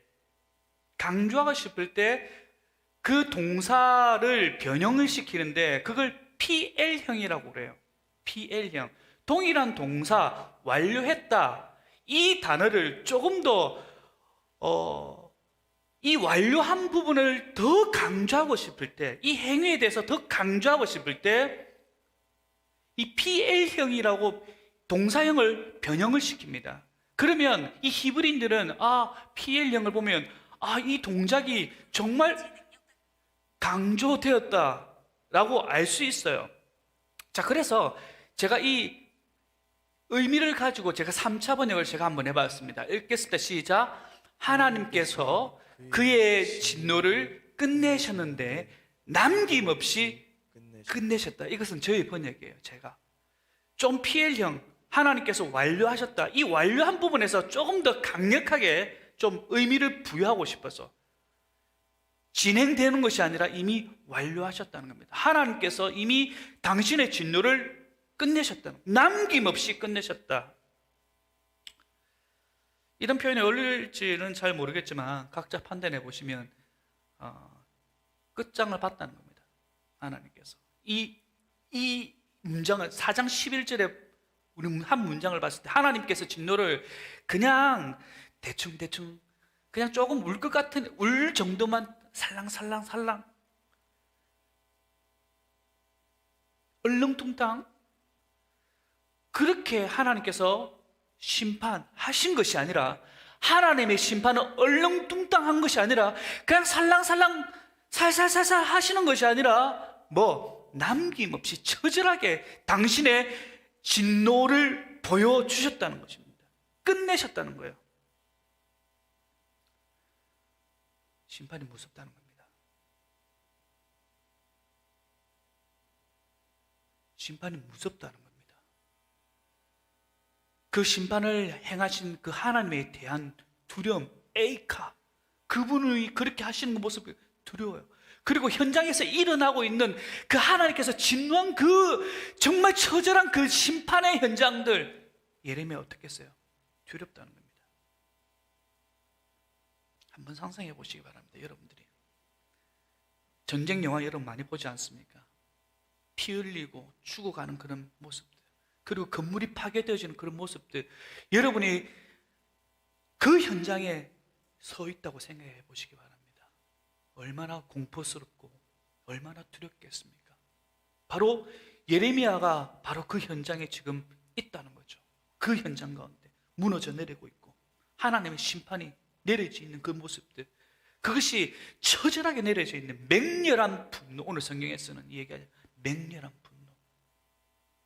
그 동사를 변형을 시키는데 그걸 PL형이라고 그래요. PL형. 동일한 동사, 완료했다, 이 단어를 조금 더 이 완료한 부분을 더 강조하고 싶을 때, 이 행위에 대해서 더 강조하고 싶을 때 이 PL형이라고 동사형을 변형을 시킵니다. 그러면 이 히브리인들은 PL형을 보면 이 동작이 정말 강조되었다라고 알 수 있어요. 자, 그래서 제가 이 의미를 가지고 제가 3차 번역을 제가 한번 해봤습니다. 읽겠습니다. 시작. 하나님께서 그의 진노를 끝내셨는데 남김없이 끝내셨다. 이것은 저의 번역이에요. 제가 좀 PL형, 하나님께서 완료하셨다, 이 완료한 부분에서 조금 더 강력하게 좀 의미를 부여하고 싶어서, 진행되는 것이 아니라 이미 완료하셨다는 겁니다. 하나님께서 이미 당신의 진노를 끝내셨다는, 남김없이 끝내셨다. 이런 표현이 어울릴지는 잘 모르겠지만 각자 판단해 보시면 끝장을 봤다는 겁니다. 하나님께서 이 문장을 4장 11절에 우리 한 문장을 봤을 때 하나님께서 진노를 그냥 대충 그냥 조금 울 것 같은, 울 정도만 살랑살랑 얼렁뚱땅 그렇게 하나님께서 심판하신 것이 아니라, 하나님의 심판은 얼렁뚱땅한 것이 아니라 그냥 살랑살랑 살살살살 하시는 것이 아니라 남김없이 처절하게 당신의 진노를 보여주셨다는 것입니다. 끝내셨다는 거예요. 심판이 무섭다는 겁니다. 심판이 무섭다는 겁니다. 그 심판을 행하신 그 하나님에 대한 두려움, 에이카, 그분이 그렇게 하시는 모습이 두려워요. 그리고 현장에서 일어나고 있는 그 하나님께서 진노한 그 정말 처절한 그 심판의 현장들, 예레미야 어떻게 했어요? 두렵다는 겁니다. 한번 상상해 보시기 바랍니다. 여러분들이 전쟁 영화 여러분 많이 보지 않습니까? 피 흘리고 죽어가는 그런 모습들, 그리고 건물이 파괴되어지는 그런 모습들, 여러분이 그 현장에 서 있다고 생각해 보시기 바랍니다. 얼마나 공포스럽고 얼마나 두렵겠습니까? 바로 예레미야가 바로 그 현장에 지금 있다는 거죠. 그 현장 가운데 무너져 내리고 있고 하나님의 심판이 내려져 있는 그 모습들, 그것이 처절하게 내려져 있는 맹렬한 분노, 오늘 성경에서는 이 얘기가 맹렬한 분노,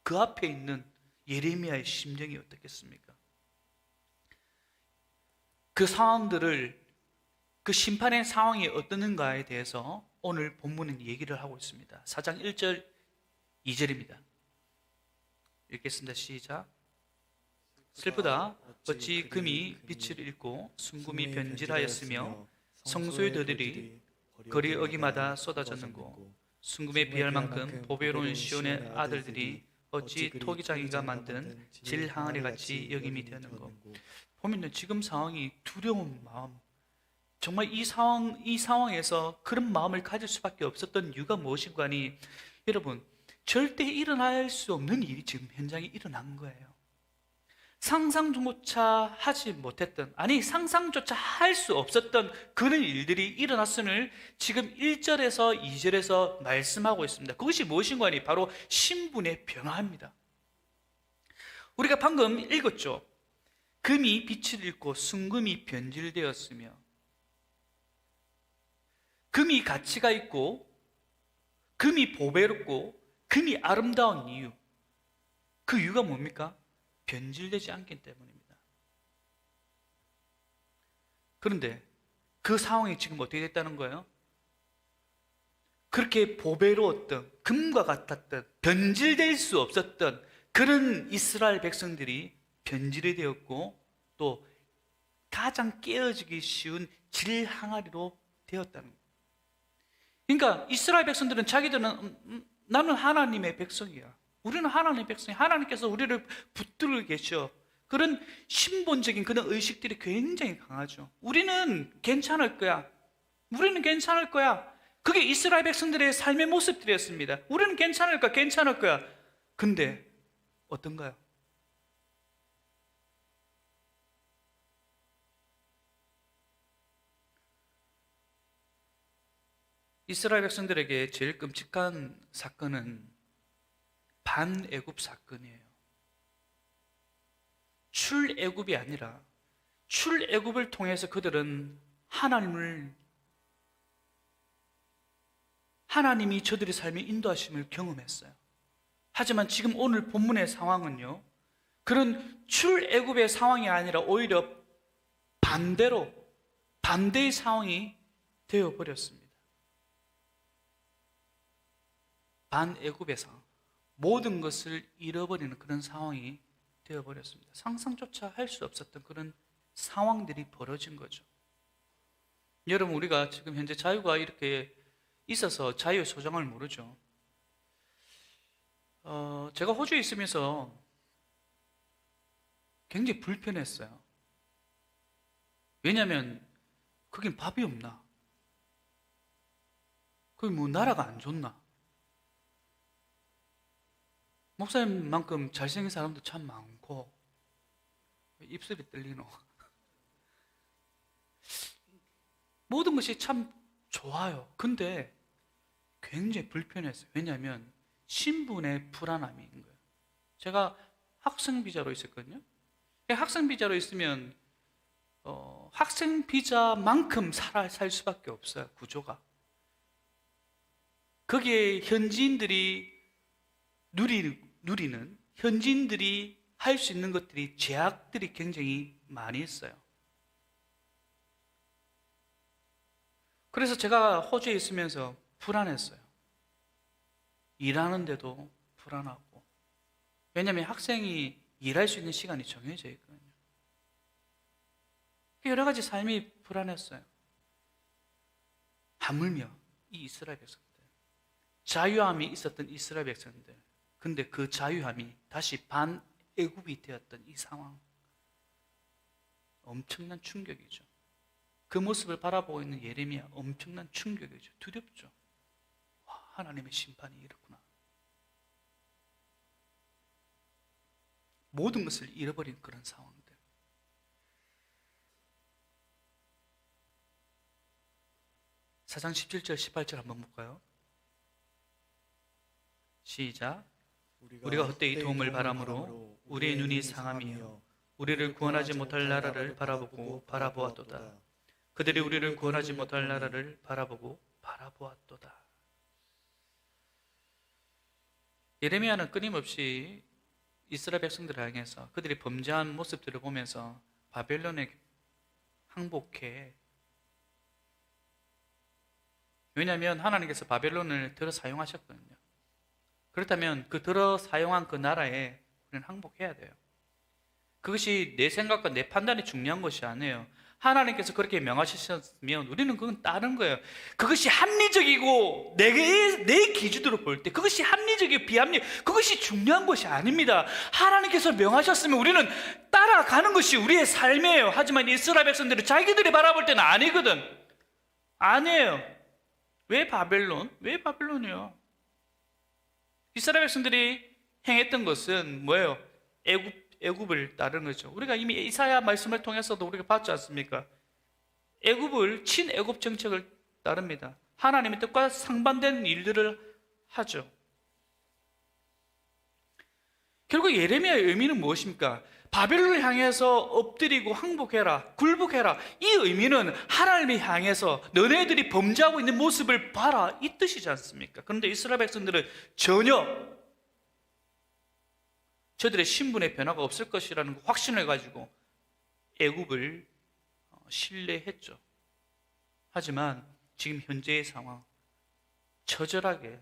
그 앞에 있는 예레미야의 심정이 어떻겠습니까? 그 상황들을, 그 심판의 상황이 어떠는가에 대해서 오늘 본문은 얘기를 하고 있습니다. 4장 1절 2절입니다. 읽겠습니다. 시작. 슬프다 어찌 금이 빛을 잃고 순금이 변질하였으며 성소의 덕들이 거리 어기마다 쏟아졌는고 순금에 비할 만큼 보배로운 시온의 아들들이 어찌 토기장이가 만든 질 항아리 같이 여김이 되었는고. 보면요, 지금 상황이 두려운 마음, 정말 이 상황에서 그런 마음을 가질 수밖에 없었던 이유가 무엇인가 하니, 여러분, 절대 일어날 수 없는 일이 지금 현장에 일어난 거예요. 상상조차 하지 못했던, 아니 상상조차 할 수 없었던 그런 일들이 일어났음을 지금 1절에서 2절에서 말씀하고 있습니다. 그것이 무엇인가 하니 바로 신분의 변화입니다. 우리가 방금 읽었죠. 금이 빛을 잃고 순금이 변질되었으며, 금이 가치가 있고 금이 보배롭고 금이 아름다운 이유, 그 이유가 뭡니까? 변질되지 않기 때문입니다. 그런데 그 상황이 지금 어떻게 됐다는 거예요? 그렇게 보배로웠던, 금과 같았던, 변질될 수 없었던 그런 이스라엘 백성들이 변질이 되었고 또 가장 깨어지기 쉬운 질 항아리로 되었다는 거예요. 그러니까 이스라엘 백성들은 자기들은 나는 하나님의 백성이야, 우리는 하나님의 백성이야, 하나님께서 우리를 붙들고 계셔, 그런 신본적인 그런 의식들이 굉장히 강하죠. 우리는 괜찮을 거야, 우리는 괜찮을 거야. 그게 이스라엘 백성들의 삶의 모습들이었습니다. 우리는 괜찮을 거야. 근데 어떤가요? 이스라엘 백성들에게 제일 끔찍한 사건은 반애굽 사건이에요. 출애굽이 아니라 출애굽을 통해서 그들은 하나님이 저들의 삶에 인도하심을 경험했어요. 하지만 지금 오늘 본문의 상황은요, 그런 출애굽의 상황이 아니라 오히려 반대의 상황이 되어버렸습니다. 반애굽의 상황, 모든 것을 잃어버리는 그런 상황이 되어버렸습니다. 상상조차 할 수 없었던 그런 상황들이 벌어진 거죠. 여러분, 우리가 지금 현재 자유가 이렇게 있어서 자유의 소정을 모르죠. 제가 호주에 있으면서 굉장히 불편했어요. 왜냐하면 거긴 밥이 없나? 거기 뭐 나라가 안 좋나? 목사님만큼 잘생긴 사람도 참 많고, 입술이 떨리노. 모든 것이 참 좋아요. 근데 굉장히 불편했어요. 왜냐하면 신분의 불안함이 있는 거예요. 제가 학생 비자로 있었거든요. 학생 비자로 있으면 학생 비자만큼 살 수밖에 없어요. 구조가. 거기에 현지인들이 누리는, 현지인들이 할 수 있는 것들이, 제약들이 굉장히 많이 있어요. 그래서 제가 호주에 있으면서 불안했어요. 일하는데도 불안하고. 왜냐하면 학생이 일할 수 있는 시간이 정해져 있거든요. 여러 가지 삶이 불안했어요. 하물며 이 이스라엘 백성들, 자유함이 있었던 이스라엘 백성들, 근데 그 자유함이 다시 반애굽의 애굽이 되었던 이 상황, 엄청난 충격이죠. 그 모습을 바라보고 있는 예레미야, 엄청난 충격이죠. 두렵죠. 와, 하나님의 심판이 이렇구나. 모든 것을 잃어버린 그런 상황들. 사장 17절 18절 한번 볼까요? 시작. 우리가 헛되이 도움을 바람으로 우리의 눈이 상함이요 우리를 구원하지 못할 나라를 바라보고 바라보았도다. 그들이 우리를 구원하지 못할 나라를 바라보고 바라보았도다. 예레미야는 끊임없이 이스라엘 백성들을 향해서 그들이 범죄한 모습들을 보면서 바벨론에 항복해. 왜냐하면 하나님께서 바벨론을 들어 사용하셨거든요. 그렇다면 그 들어 사용한 그 나라에 우리는 항복해야 돼요. 그것이 내 생각과 내 판단이 중요한 것이 아니에요. 하나님께서 그렇게 명하셨으면 우리는 그건 따른 거예요. 그것이 합리적이고 내 기준으로 볼 때 그것이 합리적이고 비합리, 그것이 중요한 것이 아닙니다. 하나님께서 명하셨으면 우리는 따라가는 것이 우리의 삶이에요. 하지만 이스라엘 백성들은 자기들이 바라볼 때는 아니거든. 아니에요. 왜 바벨론? 왜 바벨론이요? 이스라엘 백성들이 행했던 것은 뭐예요? 애굽을 따르는 거죠. 우리가 이미 이사야 말씀을 통해서도 우리가 봤지 않습니까? 애굽을 친애굽 정책을 따릅니다. 하나님의 뜻과 상반된 일들을 하죠. 결국 예레미야의 의미는 무엇입니까? 바벨론을 향해서 엎드리고 항복해라, 굴복해라. 이 의미는 하나님을 향해서 너네들이 범죄하고 있는 모습을 봐라, 이 뜻이지 않습니까? 그런데 이스라엘 백성들은 전혀 저들의 신분의 변화가 없을 것이라는 확신을 가지고 애굽을 신뢰했죠. 하지만 지금 현재의 상황, 처절하게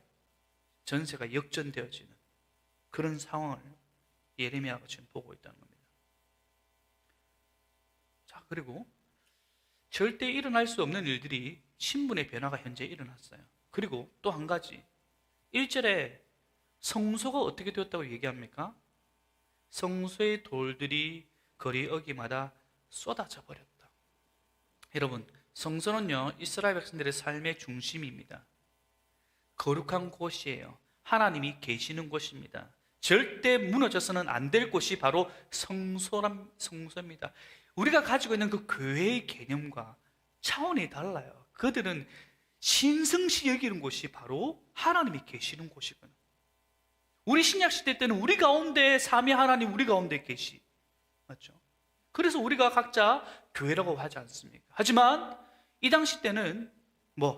전세가 역전되어지는 그런 상황을 예레미야가 지금 보고 있다는 겁니다. 자, 그리고 절대 일어날 수 없는 일들이 신분의 변화가 현재 일어났어요. 그리고 또 한 가지, 1절에 성소가 어떻게 되었다고 얘기합니까? 성소의 돌들이 거리 어귀마다 쏟아져 버렸다. 여러분, 성소는요 이스라엘 백성들의 삶의 중심입니다. 거룩한 곳이에요. 하나님이 계시는 곳입니다. 절대 무너져서는 안 될 곳이 바로 성소입니다. 우리가 가지고 있는 그 교회의 개념과 차원이 달라요. 그들은 신성시 여기는 곳이 바로 하나님이 계시는 곳이거든요. 우리 신약시대 때는 우리 가운데 삼위 하나님 우리 가운데 계시, 맞죠? 그래서 우리가 각자 교회라고 하지 않습니까? 하지만 이 당시 때는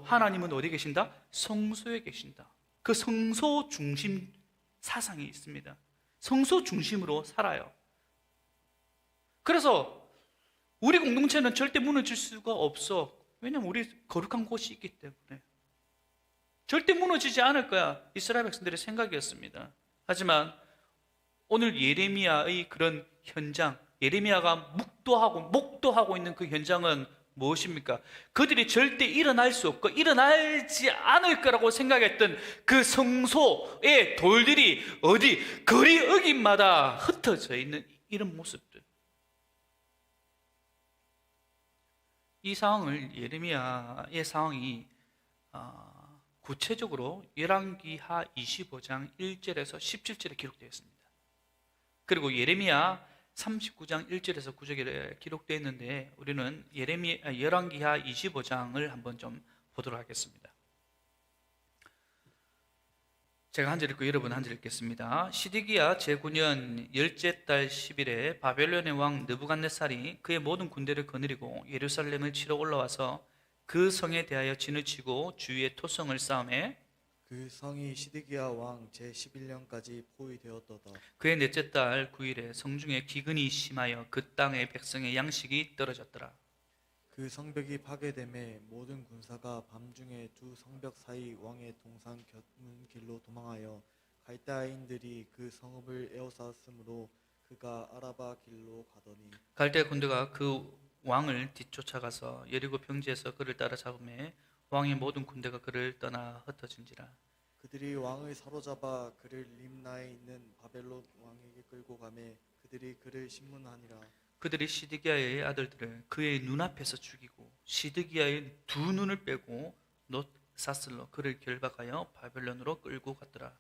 하나님은 어디 계신다? 성소에 계신다. 그 성소 중심 사상이 있습니다. 성소 중심으로 살아요. 그래서 우리 공동체는 절대 무너질 수가 없어. 왜냐하면 우리 거룩한 곳이 있기 때문에 절대 무너지지 않을 거야, 이스라엘 백성들의 생각이었습니다. 하지만 오늘 예레미야의 그런 현장, 예레미야가 목도하고 있는 그 현장은 무엇입니까? 그들이 절대 일어날 수 없고 일어나지 않을 거라고 생각했던 그 성소의 돌들이 어디 거리 어귀마다 흩어져 있는 이런 모습들. 이 상황을, 예레미야의 상황이 구체적으로 열왕기하 25장 1절에서 17절에 기록되어 있습니다. 그리고 예레미야 39장 1절에서 9절에 기록되어 있는데 우리는 열왕기하 25장을 한번 좀 보도록 하겠습니다. 제가 한 절 읽고 여러분 한 절 읽겠습니다. 시드기야 제9년 열째 달 10일에 바벨론의 왕 느부갓네살이 그의 모든 군대를 거느리고 예루살렘을 치러 올라와서 그 성에 대하여 진을 치고 주위에 토성을 쌓음에 그 성이 시드기야 왕 제11년까지 포위되었도다. 그의 넷째 달 9일에 성중에 기근이 심하여 그 땅의 백성의 양식이 떨어졌더라. 그 성벽이 파괴됨에 모든 군사가 밤중에 두 성벽 사이 왕의 동산 견문 길로 도망하여 갈대아인들이 그 성읍을 에워쌌으므로 그가 아라바 길로 가더니 갈대 군대가 그 왕을 뒤쫓아가서 여리고 평지에서 그를 따라잡음에 왕의 모든 군대가 그를 떠나 흩어진지라. 그들이 왕을 사로잡아 그를 림나에 있는 바벨론 왕에게 끌고 가매 그들이 그를 신문하니라. 그들이 시드기야의 아들들을 그의 눈앞에서 죽이고 시드기야의 두 눈을 빼고 놋사슬로 그를 결박하여 바벨론으로 끌고 갔더라.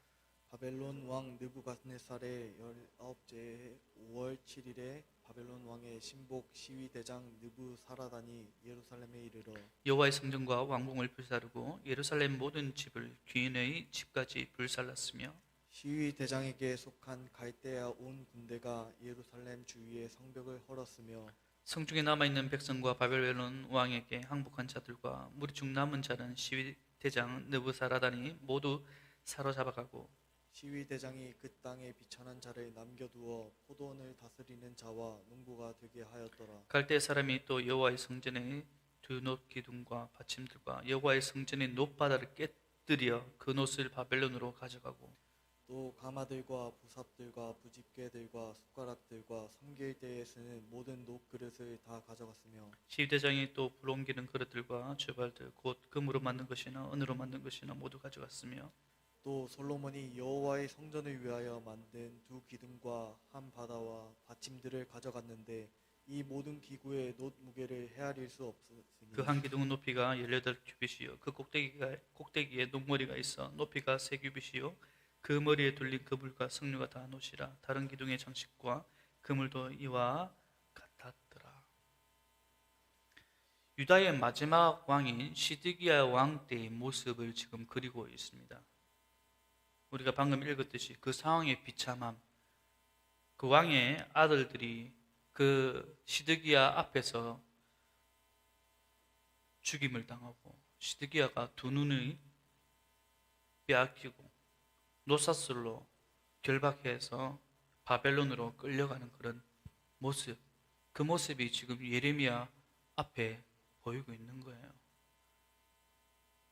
바벨론 왕 느부갓네살의 19째 5월 7일에 바벨론 왕의 신복 시위대장 느부사라단이 예루살렘에 이르러 여호와의 성전과 왕궁을 불사르고 예루살렘 모든 집을 귀인의 집까지 불살랐으며 시위대장에게 속한 갈대아 온 군대가 예루살렘 주위의 성벽을 헐었으며 성중에 남아있는 백성과 바벨론 왕에게 항복한 자들과 무리 중 남은 자는 시위대장 느부사라단이 모두 사로잡아가고 시위대장이 그 땅에 비천한 자를 남겨두어 포도원을 다스리는 자와 농부가 되게 하였더라. 갈대 사람이 또 여호와의 성전의 두 놋 기둥과 받침들과 여호와의 성전의 놋바다를 깨뜨려 그 놋을 바벨론으로 가져가고 또 가마들과 부삽들과 부집게들과 숟가락들과 섬길 때에 쓰는 모든 녹그릇을 다 가져갔으며 시위대장이 또 불옮기는 그릇들과 주발들 곧 금으로 만든 것이나 은으로 만든 것이나 모두 가져갔으며 또 솔로몬이 여호와의 성전을 위하여 만든 두 기둥과 한 바다와 받침들을 가져갔는데 이 모든 기구의 놋 무게를 헤아릴 수 없으니 그 한 기둥은 높이가 18규빗이요 그 꼭대기에 녹머리가 있어 높이가 3규빗이요 그 머리에 둘린 그물과 석류가 다 놋이라 다른 기둥의 장식과 그물도 이와 같았더라. 유다의 마지막 왕인 시드기야 왕 때의 모습을 지금 그리고 있습니다. 우리가 방금 읽었듯이 그 상황의 비참함, 그 왕의 아들들이 그 시드기야 앞에서 죽임을 당하고 시드기야가 두 눈을 빼앗기고 놋사슬로 결박해서 바벨론으로 끌려가는 그런 모습, 그 모습이 지금 예레미야 앞에 보이고 있는 거예요.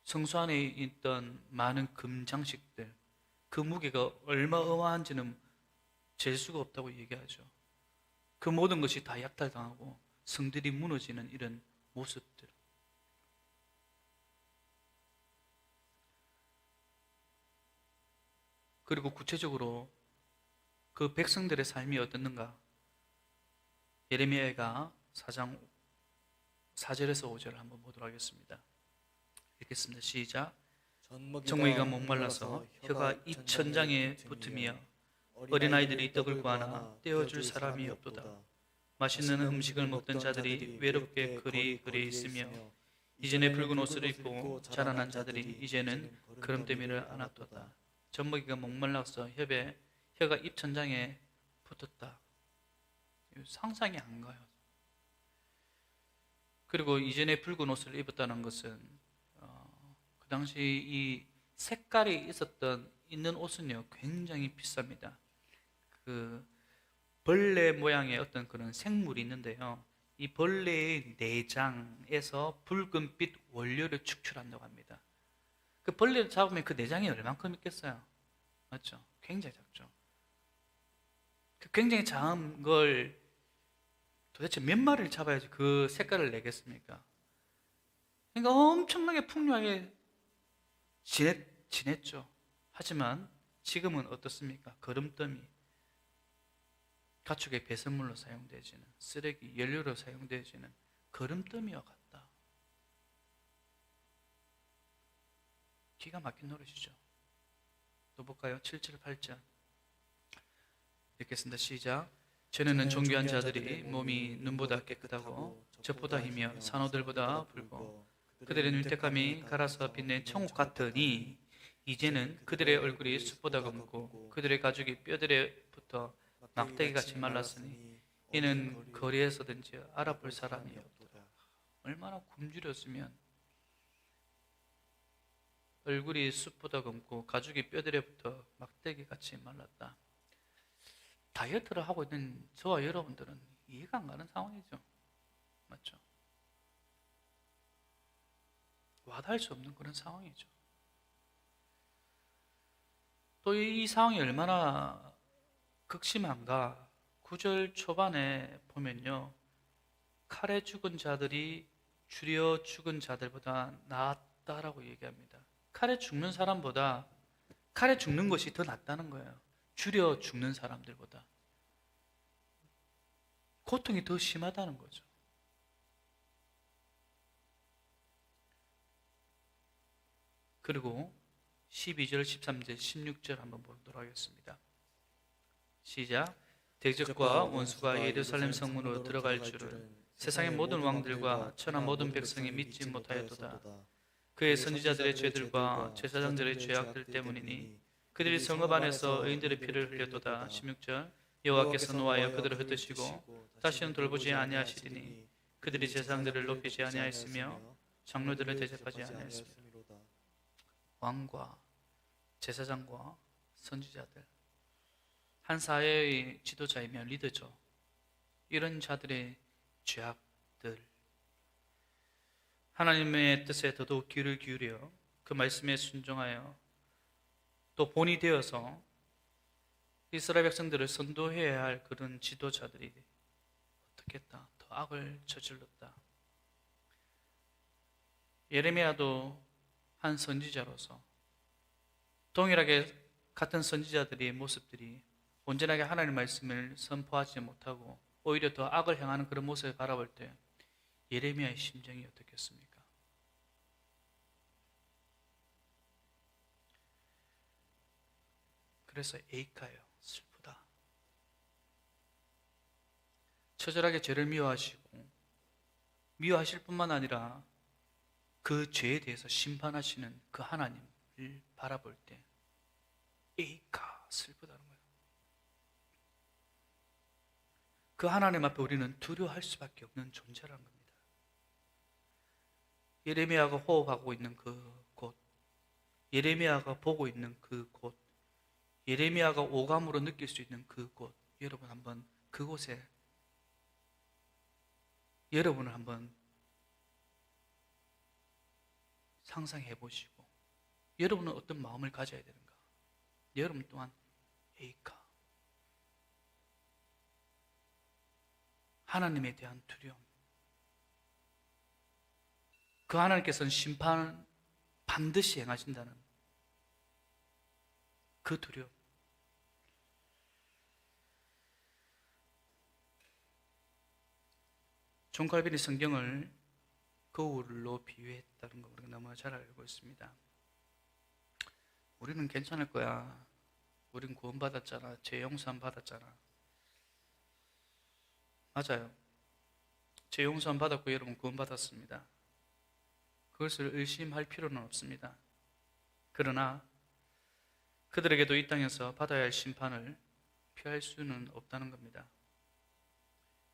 성소 안에 있던 많은 금장식들, 그 무게가 얼마 어마한지는 잴 수가 없다고 얘기하죠. 그 모든 것이 다 약탈당하고 성들이 무너지는 이런 모습들. 그리고 구체적으로 그 백성들의 삶이 어떻는가? 예레미야가 4장 4절에서 5절을 한번 보도록 하겠습니다. 읽겠습니다. 시작. 정먹이가 목말라서 혀가 입천장에 붙으며 어린아이들이 떡을 구하나 떼어줄 사람이 없도다. 맛있는 음식을 먹던 자들이 외롭게 그리 있으며 이전에 붉은 옷을 입고 자라난 자들이 이제는 그름더미를 안았도다. 젖먹이가 목말라서 혀가 입천장에 붙었다. 상상이 안 가요. 그리고 이전에 붉은 옷을 입었다는 것은 그 당시 이 색깔이 있는 옷은요 굉장히 비쌉니다. 그 벌레 모양의 어떤 그런 생물이 있는데요. 이 벌레의 내장에서 붉은빛 원료를 축출한다고 합니다. 그 벌레를 잡으면 그 내장이 얼만큼 있겠어요? 맞죠? 굉장히 작죠. 그 굉장히 작은 걸 도대체 몇 마리를 잡아야지 그 색깔을 내겠습니까? 그러니까 엄청나게 풍요하게 지냈죠. 하지만 지금은 어떻습니까? 거름더미, 가축의 배설물로 사용되어지는 쓰레기, 연료로 사용되어지는 거름더미와 같다. 기가 막힌 노릇이죠. 또 볼까요? 7절 8절 읽겠습니다. 시작. 전에는 존귀한 자들이 몸이 눈보다 깨끗하고 젖보다 희며 산호들보다 붉고 그들의 눈택함이 갈아서 빛낸 청옥 같으니 이제는 그들의 얼굴이 숯보다 검고 그들의 가죽이 뼈들에 붙어 막대기같이 말랐으니 이는 거리에서든지 알아볼 사람이 없도다. 얼마나 굶주렸으면 얼굴이 숯보다 검고 가죽이 뼈들에 붙어 막대기같이 말랐다. 다이어트를 하고 있는 저와 여러분들은 이해가 안 가는 상황이죠. 맞죠? 와닿을 수 없는 그런 상황이죠. 또 이 상황이 얼마나 극심한가? 9절 초반에 보면요, 칼에 죽은 자들이 줄여 죽은 자들보다 낫다라고 얘기합니다. 칼에 죽는 사람보다 칼에 죽는 것이 더 낫다는 거예요. 줄여 죽는 사람들보다. 고통이 더 심하다는 거죠. 그리고 12절, 13절, 16절 한번 보도록 하겠습니다. 시작. 대적과 원수가 예루살렘 성문으로 들어갈 줄은 세상의 모든 왕들과 천하 모든 백성이 믿지 못하였도다. 그의 선지자들의 죄들과 제사장들의 죄악들 때문이니 그들이 성읍 안에서 의인들의 피를 흘렸도다. 16절. 여호와께서 노하여 그들을 흩으시고 다시는 돌보지 아니하시리니 그들이 제사장들을 높이지 아니하였으며 장로들을 대접하지 아니하였으며. 왕과 제사장과 선지자들, 한 사회의 지도자이며 리더죠. 이런 자들의 죄악들, 하나님의 뜻에 더더욱 귀를 기울여 그 말씀에 순종하여 또 본이 되어서 이스라엘 백성들을 선도해야 할 그런 지도자들이 어떻게 했다? 더 악을 저질렀다. 예레미야도 한 선지자로서 동일하게 같은 선지자들의 모습들이 온전하게 하나님의 말씀을 선포하지 못하고 오히려 더 악을 행하는 그런 모습을 바라볼 때 예레미야의 심정이 어떻겠습니까? 그래서 에이카예요. 슬프다. 처절하게 죄를 미워하실 뿐만 아니라 그 죄에 대해서 심판하시는 그 하나님을 바라볼 때 에이카, 슬프다는 거예요. 그 하나님 앞에 우리는 두려워할 수밖에 없는 존재라는 겁니다. 예레미야가 호흡하고 있는 그 곳, 예레미야가 보고 있는 그 곳, 예레미야가 오감으로 느낄 수 있는 그 곳, 여러분 한번 그곳에 여러분을 한번 상상해 보시고 여러분은 어떤 마음을 가져야 되는가? 여러분 또한 에이카, 하나님에 대한 두려움, 그 하나님께서는 심판을 반드시 행하신다는 그 두려움. 존 칼빈이 성경을 거울로 비유했다는 거 우리가 너무 잘 알고 있습니다. 우리는 괜찮을 거야. 우린 구원받았잖아. 죄 용서함 받았잖아. 맞아요. 죄 용서함 받았고 여러분 구원받았습니다. 그것을 의심할 필요는 없습니다. 그러나 그들에게도 이 땅에서 받아야 할 심판을 피할 수는 없다는 겁니다.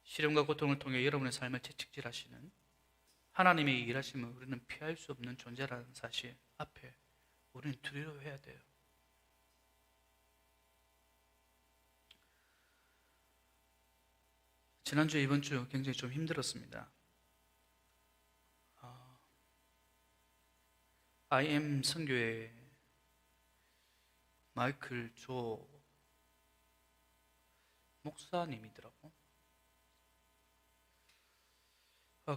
시련과 고통을 통해 여러분의 삶을 채찍질하시는 하나님의 일하심을 우리는 피할 수 없는 존재라는 사실 앞에 우리는 두려워해야 돼요. 지난주 이번 주 굉장히 좀 힘들었습니다. IM 선교회 마이클 조 목사님이더라고.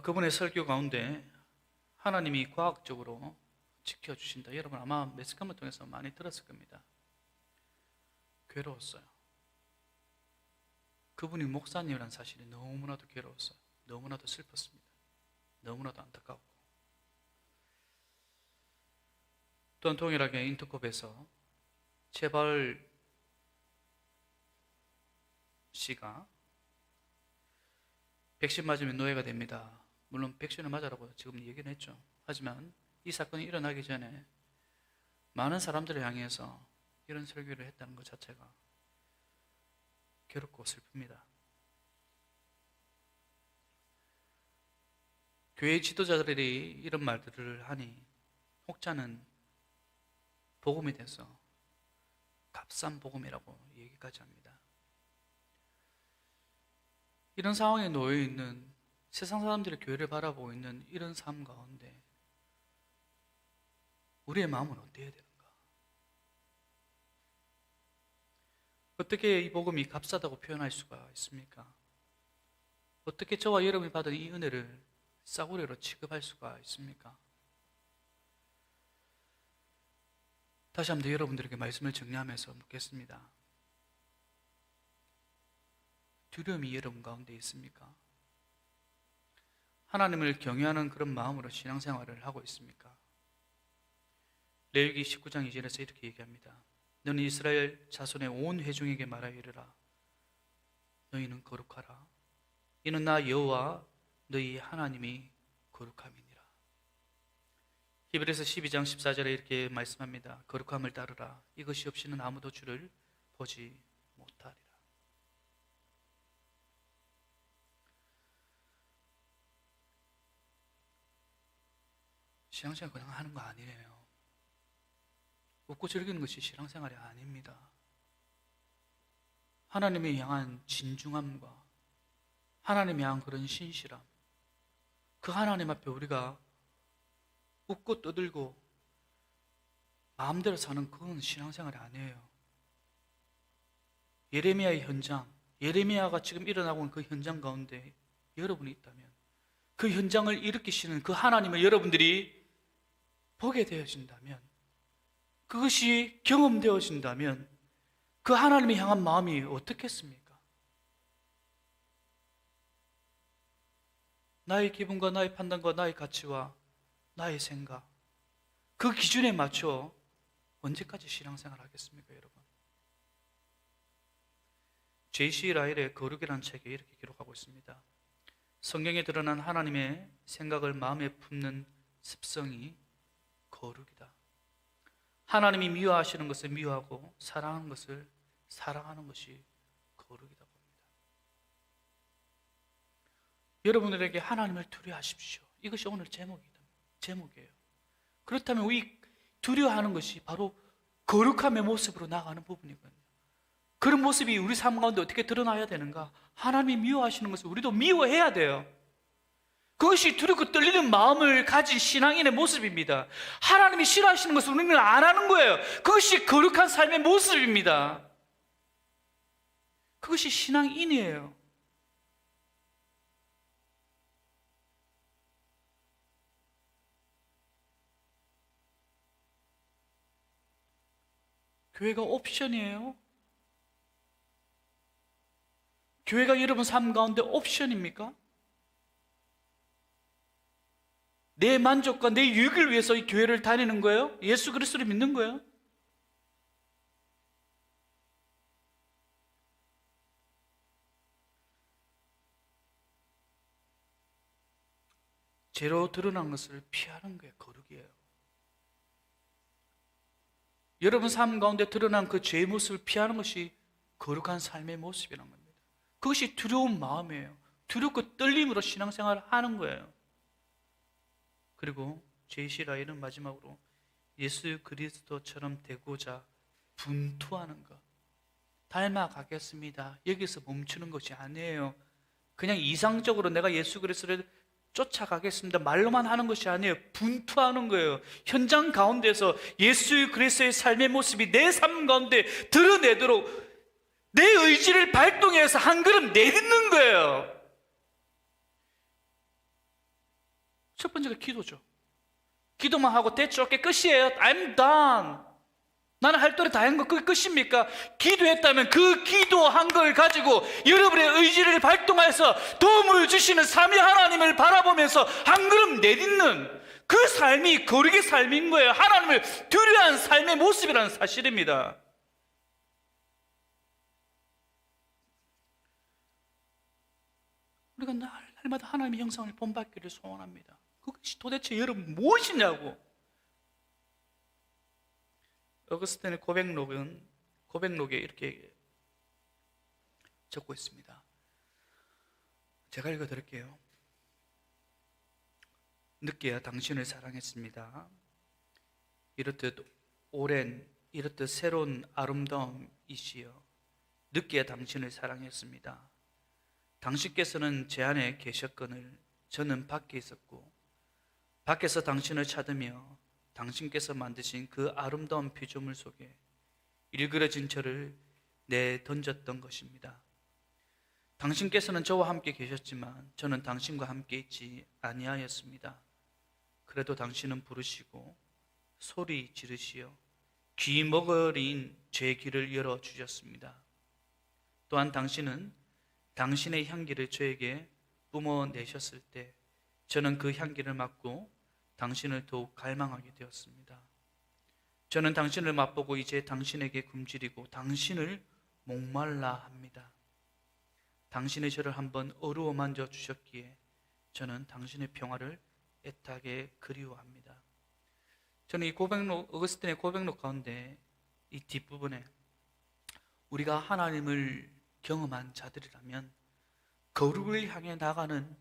그분의 설교 가운데 하나님이 과학적으로 지켜주신다. 여러분 아마 매스컴을 통해서 많이 들었을 겁니다. 괴로웠어요. 그분이 목사님이라는 사실이 너무나도 괴로웠어요. 너무나도 슬펐습니다. 너무나도 안타깝고. 또한 동일하게 인터콥에서 재발 씨가 백신 맞으면 노예가 됩니다. 물론 백신을 맞으라고 지금 얘기는 했죠. 하지만 이 사건이 일어나기 전에 많은 사람들을 향해서 이런 설교를 했다는 것 자체가 괴롭고 슬픕니다. 교회 지도자들이 이런 말들을 하니 혹자는 복음이 돼서 값싼 복음이라고 얘기까지 합니다. 이런 상황에 놓여 있는 세상 사람들의 교회를 바라보고 있는 이런 삶 가운데 우리의 마음은 어때야 되는가? 어떻게 이 복음이 값싸다고 표현할 수가 있습니까? 어떻게 저와 여러분이 받은 이 은혜를 싸구려로 취급할 수가 있습니까? 다시 한번 더 여러분들에게 말씀을 정리하면서 묻겠습니다. 두려움이 여러분 가운데 있습니까? 하나님을 경외하는 그런 마음으로 신앙생활을 하고 있습니까? 레위기 19장 2절에서 이렇게 얘기합니다. 너는 이스라엘 자손의 온 회중에게 말하여 이르라. 너희는 거룩하라. 이는 나 여호와 너희 하나님이 거룩함이니라. 히브리서 12장 14절에 이렇게 말씀합니다. 거룩함을 따르라. 이것이 없이는 아무도 주를 보지 못하리라. 신앙생활 그냥 하는 거 아니에요. 웃고 즐기는 것이 신앙생활이 아닙니다. 하나님에 향한 진중함과 하나님에 향한 그런 신실함, 그 하나님 앞에 우리가 웃고 떠들고 마음대로 사는 그건 신앙생활이 아니에요. 예레미야의 현장, 예레미야가 지금 일어나고 있는 그 현장 가운데 여러분이 있다면 그 현장을 일으키시는 그 하나님을 여러분들이 보게 되어진다면, 그것이 경험되어진다면 그 하나님을 향한 마음이 어떻겠습니까? 나의 기분과 나의 판단과 나의 가치와 나의 생각, 그 기준에 맞춰 언제까지 신앙생활 하겠습니까, 여러분? J.C. 라일의 거룩이라는 책에 이렇게 기록하고 있습니다. 성경에 드러난 하나님의 생각을 마음에 품는 습성이 거룩이다. 하나님이 미워하시는 것을 미워하고 사랑하는 것을 사랑하는 것이 거룩이다 봅니다. 여러분들에게 하나님을 두려워하십시오. 이것이 오늘 제목이에요. 그렇다면 이 두려워하는 것이 바로 거룩함의 모습으로 나아가는 부분이거든요. 그런 모습이 우리 삶 가운데 어떻게 드러나야 되는가? 하나님이 미워하시는 것을 우리도 미워해야 돼요. 그것이 두렵고 떨리는 마음을 가진 신앙인의 모습입니다. 하나님이 싫어하시는 것을 우리는 안 하는 거예요. 그것이 거룩한 삶의 모습입니다. 그것이 신앙인이에요. 교회가 옵션이에요? 교회가 여러분 삶 가운데 옵션입니까? 내 만족과 내 유익을 위해서 이 교회를 다니는 거예요? 예수 그리스도를 믿는 거예요? 죄로 드러난 것을 피하는 게 거룩이에요. 여러분 삶 가운데 드러난 그 죄의 모습을 피하는 것이 거룩한 삶의 모습이라는 겁니다. 그것이 두려운 마음이에요. 두렵고 떨림으로 신앙생활을 하는 거예요. 그리고 J.C. 라일은 마지막으로 예수 그리스도처럼 되고자 분투하는 것, 닮아가겠습니다. 여기서 멈추는 것이 아니에요. 그냥 이상적으로 내가 예수 그리스도를 쫓아가겠습니다. 말로만 하는 것이 아니에요. 분투하는 거예요. 현장 가운데서 예수 그리스도의 삶의 모습이 내 삶 가운데 드러내도록 내 의지를 발동해서 한 걸음 내딛는 거예요. 첫 번째가 기도죠. 기도만 하고 대충 끝이에요. I'm done. 나는 할 도리 다 한 거 그게 끝입니까? 기도했다면 그 기도한 걸 가지고 여러분의 의지를 발동해서 도움을 주시는 삼위 하나님을 바라보면서 한 걸음 내딛는 그 삶이 거룩의 삶인 거예요. 하나님을 두려워하는 삶의 모습이라는 사실입니다. 우리가 날마다 하나님의 형상을 본받기를 소원합니다. 그것이 도대체 여러분 무엇이냐고. 어거스틴의 고백록에 이렇게 적고 있습니다. 제가 읽어드릴게요. 늦게야 당신을 사랑했습니다. 이렇듯 오랜, 이렇듯 새로운 아름다움이시여, 늦게야 당신을 사랑했습니다. 당신께서는 제 안에 계셨거늘 저는 밖에 있었고, 밖에서 당신을 찾으며 당신께서 만드신 그 아름다운 피조물 속에 일그러진 저를 내던졌던 것입니다. 당신께서는 저와 함께 계셨지만 저는 당신과 함께 있지 아니하였습니다. 그래도 당신은 부르시고 소리 지르시어 귀머거린 제 길을 열어주셨습니다. 또한 당신은 당신의 향기를 저에게 뿜어내셨을 때 저는 그 향기를 맡고 당신을 더욱 갈망하게 되었습니다. 저는 당신을 맛보고 이제 당신에게 굶주리고 당신을 목말라 합니다. 당신이 저를 한번 어루어 만져 주셨기에 저는 당신의 평화를 애타게 그리워합니다. 저는 이 고백록, 어거스틴의 고백록 가운데 이 뒷부분에 우리가 하나님을 경험한 자들이라면, 거룩을 향해 나가는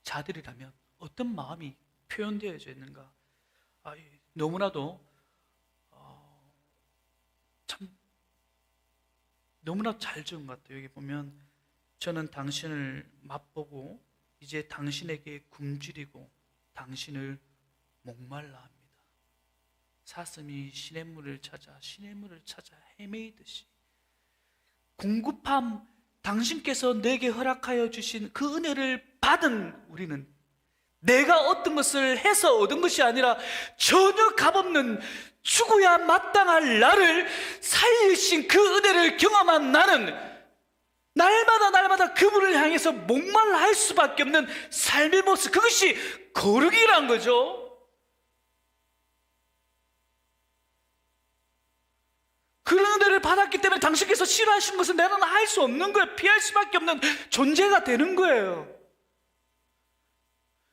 자들이라면 어떤 마음이 표현되어져 있는가? 너무나도 참 너무나 잘 적은 것 같아요. 여기 보면 저는 당신을 맛보고 이제 당신에게 굶주리고 당신을 목말라 합니다. 사슴이 시냇물을 찾아 헤매이듯이 공급함, 당신께서 내게 허락하여 주신 그 은혜를 받은 우리는 내가 어떤 것을 해서 얻은 것이 아니라 전혀 값없는 죽어야 마땅할 나를 살리신 그 은혜를 경험한 나는 날마다 그분을 향해서 목말라 할 수밖에 없는 삶의 모습, 그것이 거룩이란 거죠. 그런 은혜를 받았기 때문에 당신께서 싫어하신 것은 나는 할 수 없는 거예요. 피할 수밖에 없는 존재가 되는 거예요.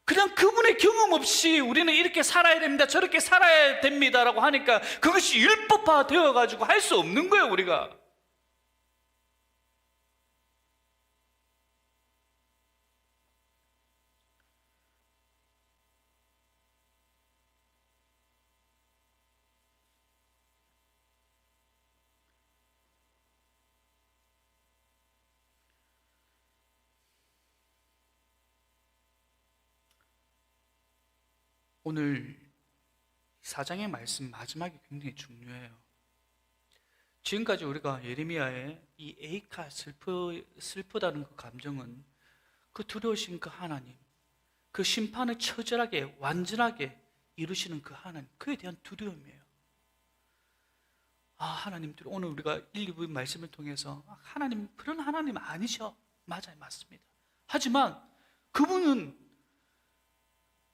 그냥 그분의 경험 없이 우리는 이렇게 살아야 됩니다, 저렇게 살아야 됩니다라고 하니까 그것이 율법화 되어가지고 할 수 없는 거예요, 우리가. 오늘 4장의 말씀 마지막이 굉장히 중요해요. 지금까지 우리가 예레미야의 이 에이카 슬프다는 그 감정은 그 두려우신 그 하나님, 그 심판을 처절하게 완전하게 이루시는 그 하나님, 그에 대한 두려움이에요. 하나님, 오늘 우리가 1, 2부 말씀을 통해서 하나님 그런 하나님 아니셔. 맞아요, 맞습니다. 하지만 그분은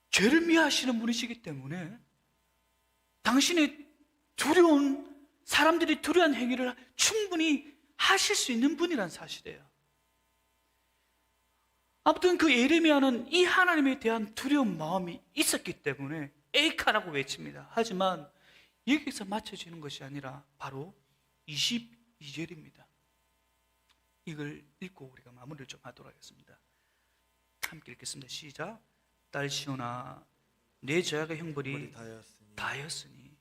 죄를 미워하시는 분이시기 때문에 당신의 두려운, 사람들이 두려운 행위를 충분히 하실 수 있는 분이란 사실이에요. 아무튼 그 예레미야는 이 하나님에 대한 두려운 마음이 있었기 때문에 에이카라고 외칩니다. 하지만 여기서 맞춰지는 것이 아니라 바로 22절입니다. 이걸 읽고 우리가 마무리를 좀 하도록 하겠습니다. 함께 읽겠습니다. 시작. 딸 시온아, 내 죄악의 형벌이 다하였으니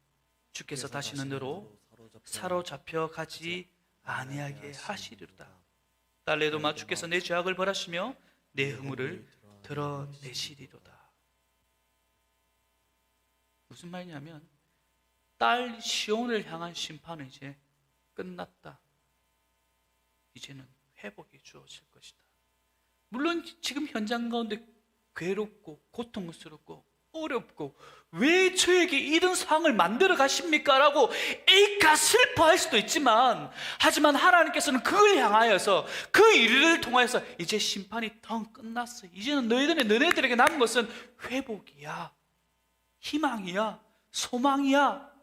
주께서 다시는 너로 사로잡혀 가지 아니하게 하시리로다. 딸 에도마, 주께서 내 죄악을 벌하시며 내 허물을 드러내시리로다. 무슨 말이냐면 딸 시온을 향한 심판은 이제 끝났다. 이제는 회복이 주어질 것이다. 물론 지금 현장 가운데 괴롭고 고통스럽고 어렵고 왜 저에게 이런 상황을 만들어 가십니까? 라고 에이카 슬퍼할 수도 있지만, 하지만 하나님께서는 그걸 향하여서 그 일을 통해서 이제 심판이 다 끝났어. 이제는 너네들에게 남은 것은 회복이야, 희망이야, 소망이야.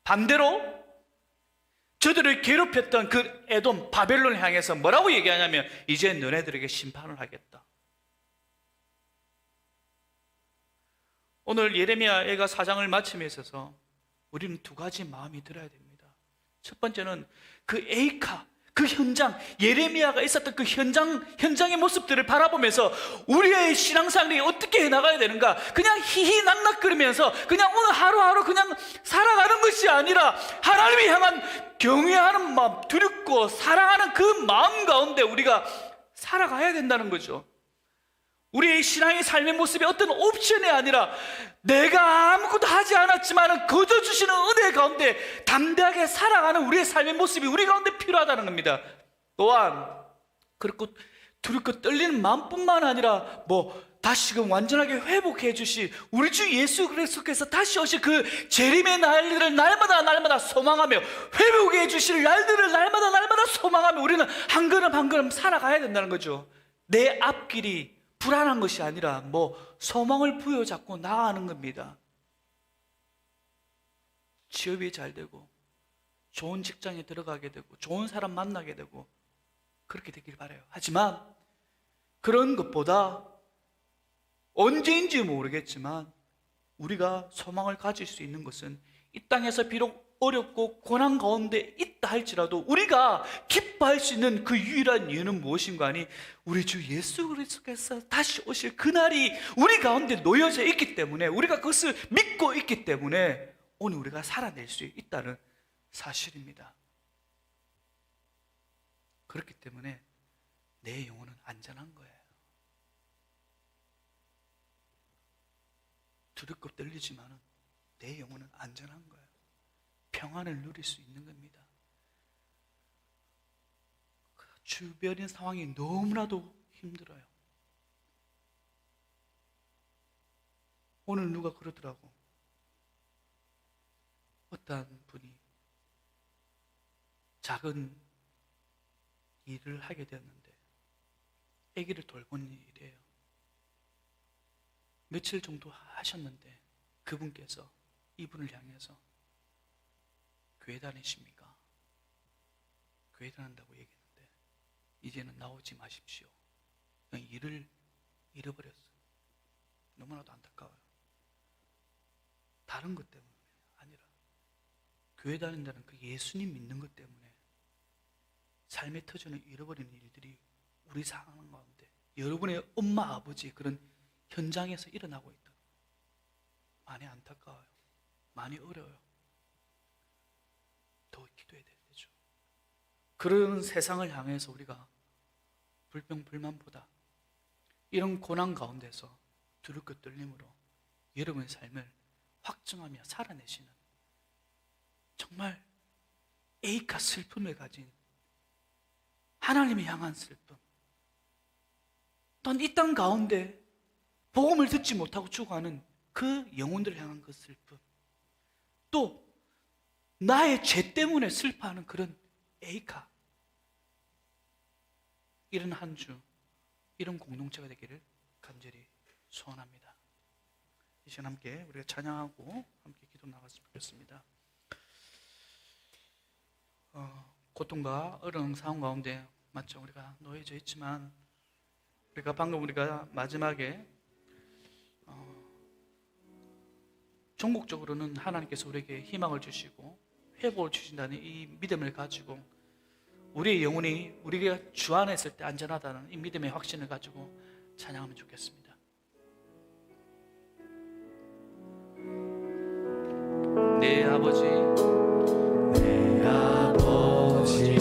반대로 저들을 괴롭혔던 그 에돔, 바벨론을 향해서 뭐라고 얘기하냐면 이제 너네들에게 심판을 하겠다. 오늘 예레미야가 4장을 마침에 있어서 우리는 두 가지 마음이 들어야 됩니다. 첫 번째는 그 에이카, 그 현장, 예레미야가 있었던 그 현장의 모습들을 바라보면서 우리의 신앙생활이 어떻게 해나가야 되는가, 그냥 희희낙낙거리면서 그냥 오늘 하루하루 그냥 살아가는 것이 아니라 하나님을 향한 경외하는 마음, 두렵고 사랑하는 그 마음 가운데 우리가 살아가야 된다는 거죠. 우리의 신앙의 삶의 모습이 어떤 옵션이 아니라 내가 아무것도 하지 않았지만 거저 주시는 은혜 가운데 담대하게 살아가는 우리의 삶의 모습이 우리 가운데 필요하다는 겁니다. 또한 그렇고 두렵고 떨리는 마음뿐만 아니라 다시금 완전하게 회복해 주실 우리 주 예수 그리스도께서 다시 오실 그 재림의 날들을 날마다 소망하며 회복해 주실 날들을 날마다 소망하며 우리는 한 걸음 한 걸음 살아가야 된다는 거죠. 내 앞길이 불안한 것이 아니라 소망을 부여잡고 나아가는 겁니다. 취업이 잘 되고 좋은 직장에 들어가게 되고 좋은 사람 만나게 되고 그렇게 되길 바라요. 하지만 그런 것보다 언제인지 모르겠지만 우리가 소망을 가질 수 있는 것은 이 땅에서 비록 어렵고 고난 가운데 있다 할지라도 우리가 기뻐할 수 있는 그 유일한 이유는 무엇인가 하니 우리 주 예수 그리스도께서 다시 오실 그날이 우리 가운데 놓여져 있기 때문에 우리가 그것을 믿고 있기 때문에 오늘 우리가 살아낼 수 있다는 사실입니다. 그렇기 때문에 내 영혼은 안전한 거예요. 두렵고 떨리지만 내 영혼은 안전한 거예요. 평안을 누릴 수 있는 겁니다. 주변의 상황이 너무나도 힘들어요. 오늘 누가 그러더라고. 어떤 분이 작은 일을 하게 되었는데 아기를 돌보는 일이에요. 며칠 정도 하셨는데 그분께서 이분을 향해서 교회 다니십니까? 교회 다닌다고 얘기했는데 이제는 나오지 마십시오. 그냥 일을 잃어버렸어요. 너무나도 안타까워요. 다른 것 때문에 아니라 교회 다닌다는 그 예수님 믿는 것 때문에 삶의 터전을 잃어버리는 일들이 우리 상황 가운데 여러분의 엄마 아버지의 그런 현장에서 일어나고 있다. 많이 안타까워요. 많이 어려워요. 더 기도해야 되죠. 그런 세상을 향해서 우리가 불평불만보다 이런 고난 가운데서 두렵고 떨림으로 여러분의 삶을 확증하며 살아내시는 정말 애이카 슬픔을 가진 하나님을 향한 슬픔, 또한 이 땅 가운데 복음을 듣지 못하고 죽어가는 그 영혼들을 향한 그 슬픔, 또 나의 죄 때문에 슬퍼하는 그런 에이카, 이런 한 주, 이런 공동체가 되기를 간절히 소원합니다. 이 시간 함께 우리가 찬양하고 함께 기도 나갔으면 좋겠습니다. 고통과 어려운 상황 가운데 맞죠? 우리가 놓여져 있지만 우리가 방금 마지막에 전국적으로는 하나님께서 우리에게 희망을 주시고 회복을 주신다는 이 믿음을 가지고 우리의 영혼이 우리가 주 안에 있을 때 안전하다는 이 믿음의 확신을 가지고 찬양하면 좋겠습니다. 내 아버지, 내 아버지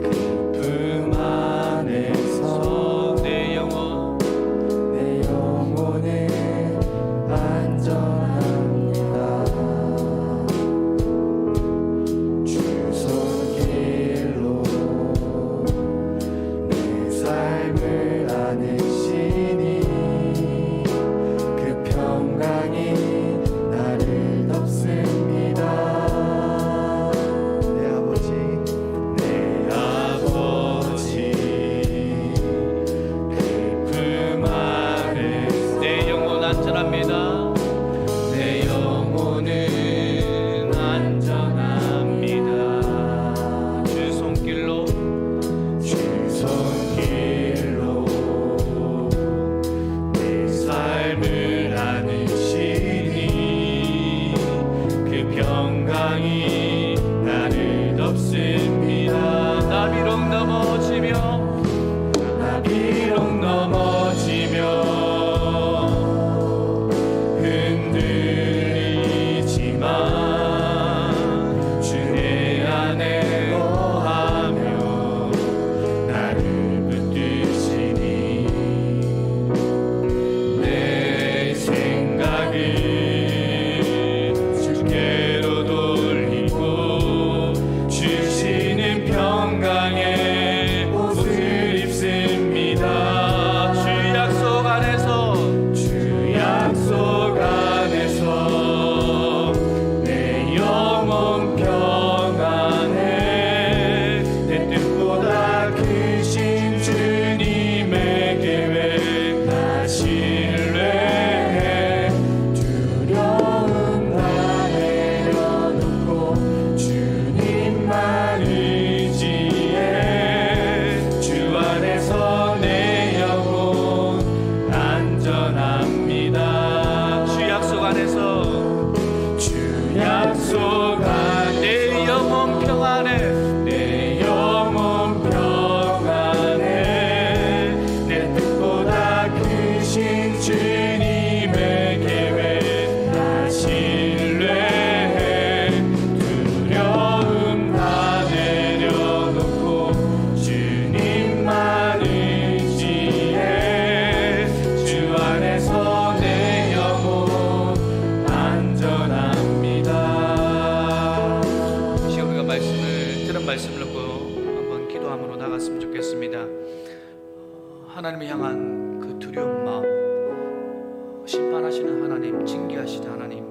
그 품 안에서 내 영혼 내 영혼은 안전합니다. 주 손길로 내 삶을 안으시니 그 평강이 나를 덮습니다. 하나님을 향한 그 두려운 마음, 심판하시는 하나님, 징계하시는 하나님,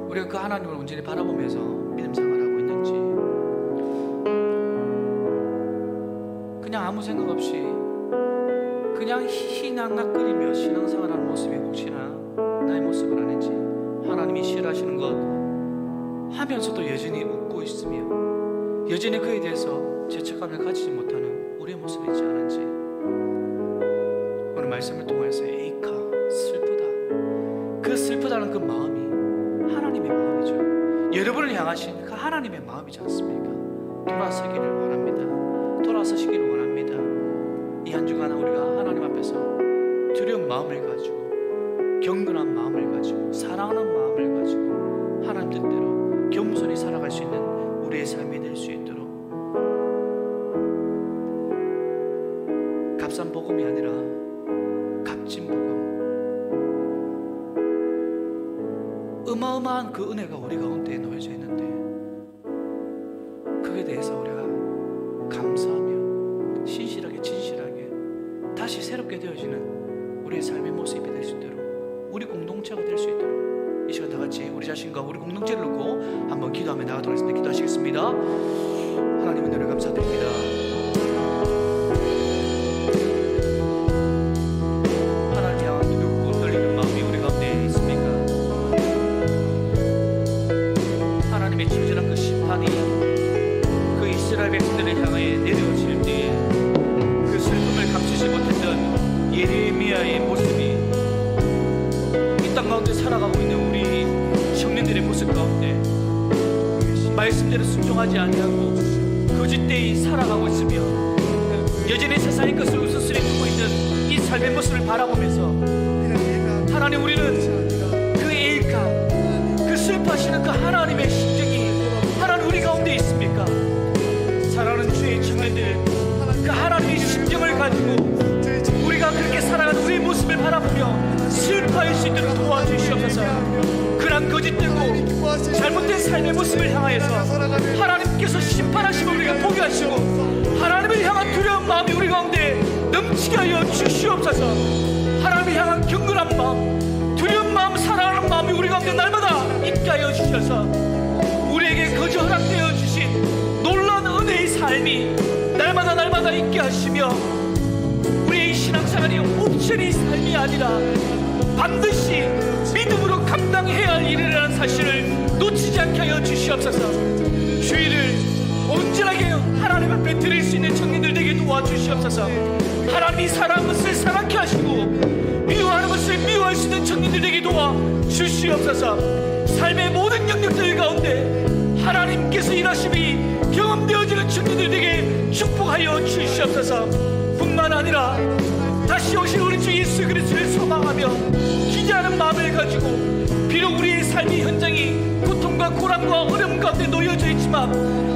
우리가 그 하나님을 온전히 바라보면서 믿음 생활하고 있는지, 그냥 아무 생각 없이 그냥 희희낙낙거리며 신앙생활하는 모습이 혹시나 나의 모습은 아닌지, 하나님이 싫어하시는 것 하면서도 여전히 웃고 있으며 여전히 그에 대해서 죄책감을 가지지 못하는 우리의 모습이 있지 않은지, 오늘 말씀을 통해서 에이카, 슬프다, 그 슬프다는 그 마음이 하나님의 마음이죠. 여러분을 향하신 그 하나님의 마음이지 않습니까? 돌아서기를 원합니다. 돌아서시기를 원합니다. 이 한 주간 우리가 하나님 앞에서 두려운 마음을 가지고, 경건한 마음을 가지고, 사랑하는 마음을 가지고 하나님 뜻대로 겸손히 살아갈 수 있는 우리의 삶이 될 수 있도록, 값싼 복음이 아니라 값진 복음, 어마어마한 그 은혜가 우리 가운데 놓여져 있는데, 그에 대해서 우리가 감사하며 신실하게 진실하게 다시 새롭게 되어지는 우리의 삶의 모습이 될 수 있도록, 우리 공동체가 될 수 있도록 이 시간 다 같이 우리 자신과 우리 공동체를 놓고 한번 기도하며 나가도록 하겠습니다. 기도하시겠습니다. 하나님 은혜를 감사드립니다. 하나님 향한 두렵고 떨리는 마음이 우리 가운데 있습니까? 하나님의 처절한 그 심판이 그 이스라엘 백성들을 향하여 내려질 때에 그 슬픔을 감추지 못했던 예레미야의 모습이 이 땅 가운데 살아가고 있는 우리 청년들의 모습 가운데 말씀대로 순종하지 아니하고 거짓되이 살아가고 있으며 여전히 세상의 것을 우스스리 두고 있는 이 삶의 모습을 바라보면서, 하나님, 우리는 그 에일카, 그 슬퍼하시는 그 하나님의 심정이 하나님 우리 가운데 있습니까? 사랑하는 주의 청년들, 그 하나님의 심정을 가지고 우리가 그렇게 살아가는 우리의 모습을 바라보며 슬퍼할 수 있도록 도와주시옵소서. 그런 거짓되고 잘못된 삶의 모습을 향하여서 하나님께서 심판하시고 우리가 보게 하시고 하나님을 향한 두려운 마음이 우리 가운데 넘치게 하여 주시옵소서. 하나님을 향한 경건한 마음, 두려운 마음, 사랑하는 마음이 우리 가운데 날마다 있게 하여 주셔서 우리에게 거저 허락되어 주신 놀라운 은혜의 삶이 날마다 있게 하시며, 우리의 신앙생활이 옵션의 삶이 아니라 반드시 믿음으로 감당해야 할 일이라는 사실을 놓치지 않게 하여 주시옵소서. 주의를 온전하게 하나님 앞에 드릴 수 있는 청년들 되게 도와주시옵소서. 하나님이 사랑하는 것을 사랑케 하시고 미워하는 것을 미워할 수 있는 청년들 되게 도와주시옵소서. 삶의 모든 영역들 가운데 하나님께서 일하심이 경험되어지는 청년들 되게 축복하여 주시옵소서. 뿐만 아니라 다시 오실 우리 주 예수 그리스도를 소망하며 기대하는 마음을 가지고, 비록 우리의 삶의 현장이 고통과 고난과 어려움 가운데 놓여져 있지만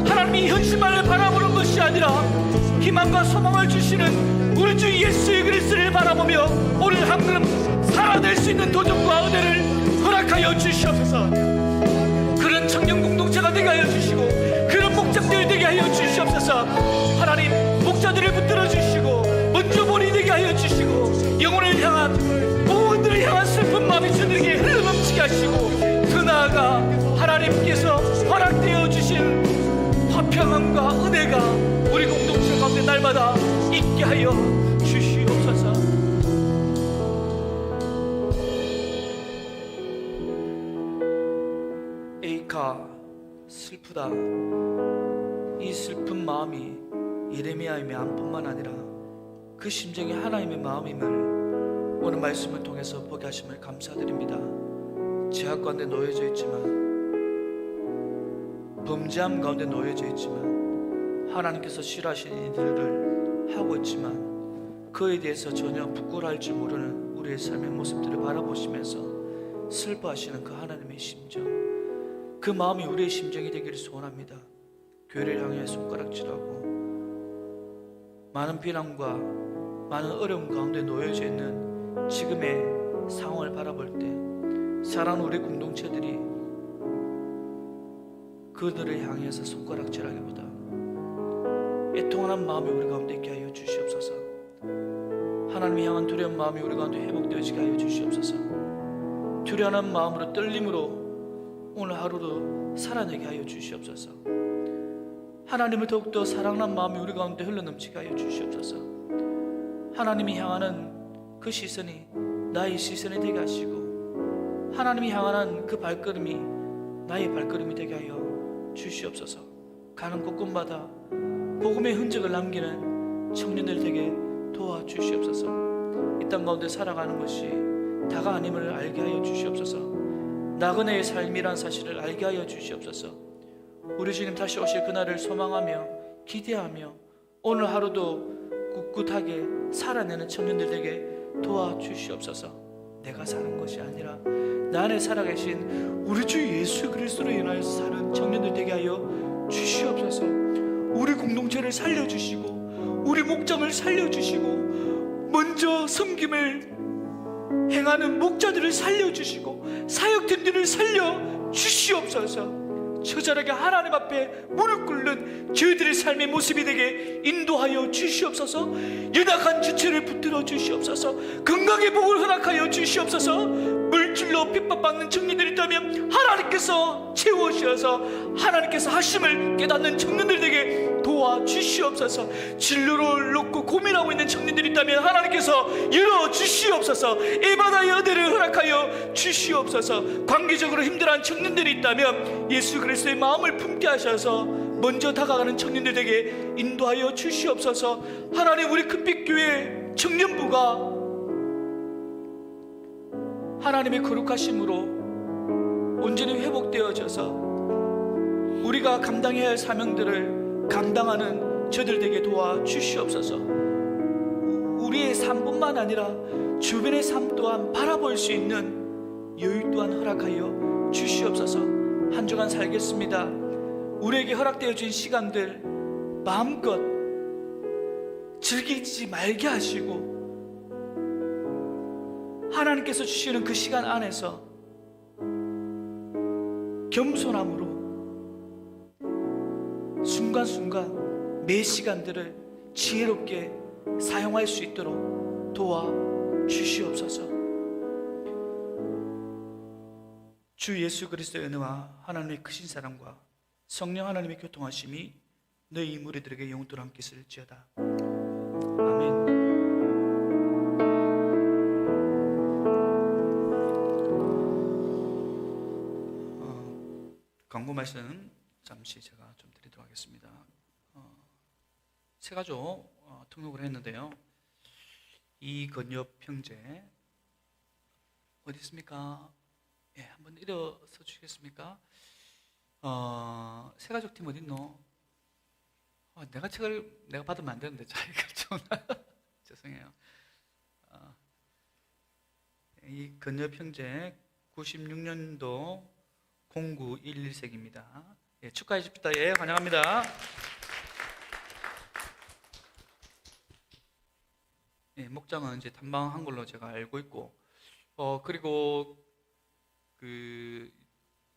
하나님이 현실만을 바라보는 것이 아니라 희망과 소망을 주시는 우리 주 예수 그리스도를 바라보며 오늘 한 걸음 살아낼 수 있는 도전과 은혜를 허락하여 주시옵소서. 그런 청년 공동체가 되게 하여 주시고 그런 목장들 되게 하여 주시옵소서. 하나님, 목자들을 붙들어 주시고 먼저 본이 되게 하여 주시고 영혼을 향한, 모두를 향한 슬픈 마음이 저들에게 흘러넘치게 하시고, 그 나아가 하나님께서 허락되어 주신 화평함과 은혜가 우리 공동체 가운데 날마다 있게 하여 주시옵소서. 에이카, 슬프다. 이 슬픈 마음이 예레미야의 마음뿐만 아니라 그 심정이 하나님의 마음임을 오늘 말씀을 통해서 보게 하심을 감사드립니다. 제약 가운데 놓여져 있지만, 범죄함 가운데 놓여져 있지만, 하나님께서 싫어하시는 일들을 하고 있지만 그에 대해서 전혀 부끄러워할 줄 모르는 우리의 삶의 모습들을 바라보시면서 슬퍼하시는 그 하나님의 심정, 그 마음이 우리의 심정이 되기를 소원합니다. 교회를 향해 손가락질하고 많은 비난과 많은 어려움 가운데 놓여져 있는 지금의 상황을 바라볼 때, 사랑하는 우리 공동체들이 그들을 향해서 손가락질하기보다 애통하는 마음이 우리 가운데 있게 하여 주시옵소서. 하나님을 향한 두려운 마음이 우리 가운데 회복되어지게 하여 주시옵소서. 두려워하는 마음으로 떨림으로 오늘 하루도 살아내게 하여 주시옵소서. 하나님을 더욱더 사랑하는 마음이 우리 가운데 흘러넘치게 하여 주시옵소서. 하나님이 향하는 그 시선이 나의 시선이 되게 하시고 하나님이 향하는 그 발걸음이 나의 발걸음이 되게 하여 주시옵소서. 가는 곳곳마다 복음의 흔적을 남기는 청년들 되게 도와주시옵소서. 이 땅 가운데 살아가는 것이 다가 아님을 알게 하여 주시옵소서. 나그네의 삶이란 사실을 알게 하여 주시옵소서. 우리 주님 다시 오실 그날을 소망하며 기대하며 오늘 하루도 꿋꿋하게 살아내는 청년들에게 도와주시옵소서. 내가 사는 것이 아니라 나 안에 살아계신 우리 주 예수 그리스도로 인하여서 사는 청년들 되게 하여 주시옵소서. 우리 공동체를 살려주시고 우리 목장을 살려주시고 먼저 섬김을 행하는 목자들을 살려주시고 사역팀들을 살려주시옵소서. 처절하게 하나님 앞에 무릎 꿇는 저희들의 삶의 모습이 되게 인도하여 주시옵소서. 연약한 지체를 붙들어 주시옵소서. 건강의 복을 허락하여 주시옵소서. 물질로 핍박받는 청년들이 있다면 하나님께서 채워주셔서 하나님께서 하심을 깨닫는 청년들에게 도와주시옵소서. 진로를 놓고 고민하고 있는 청년들이 있다면 하나님께서 열어주시옵소서. 에바다의 은혜를 허락하여 주시옵소서. 관계적으로 힘들어하는 청년들이 있다면 예수 그리스도의 마음을 품게 하셔서 먼저 다가가는 청년들에게 인도하여 주시옵소서. 하나님, 우리 큰빛교회 청년부가 하나님의 거룩하심으로 온전히 회복되어져서 우리가 감당해야 할 사명들을 감당하는 저들에게 도와주시옵소서. 우리의 삶뿐만 아니라 주변의 삶 또한 바라볼 수 있는 여유 또한 허락하여 주시옵소서. 한 주간 살겠습니다. 우리에게 허락되어진 시간들 마음껏 즐기지 말게 하시고 하나님께서 주시는 그 시간 안에서 겸손함으로 순간순간 매 시간들을 지혜롭게 사용할 수 있도록 도와주시옵소서. 주 예수 그리스도의 은혜와 하나님의 크신 사랑과 성령 하나님의 교통하심이 너희 무리들에게 영원토록 함께 있을지어다. 아멘. 광고 말씀 잠시 제가 좀 드리도록 하겠습니다. 세 가족 등록을 했는데요. 이건엽 형제 어디 있습니까? 예, 한번 일어서 주시겠습니까? 세 가족 팀 어디 있노? 내가 책을 내가 받으면 안 되는데 자기가 좀 죄송해요. 이건엽 형제 96년도 0911생입니다. 예, 축하해 줍시다. 예, 환영합니다. 예, 목장은 이제 탐방한 걸로 제가 알고 있고, 그리고 그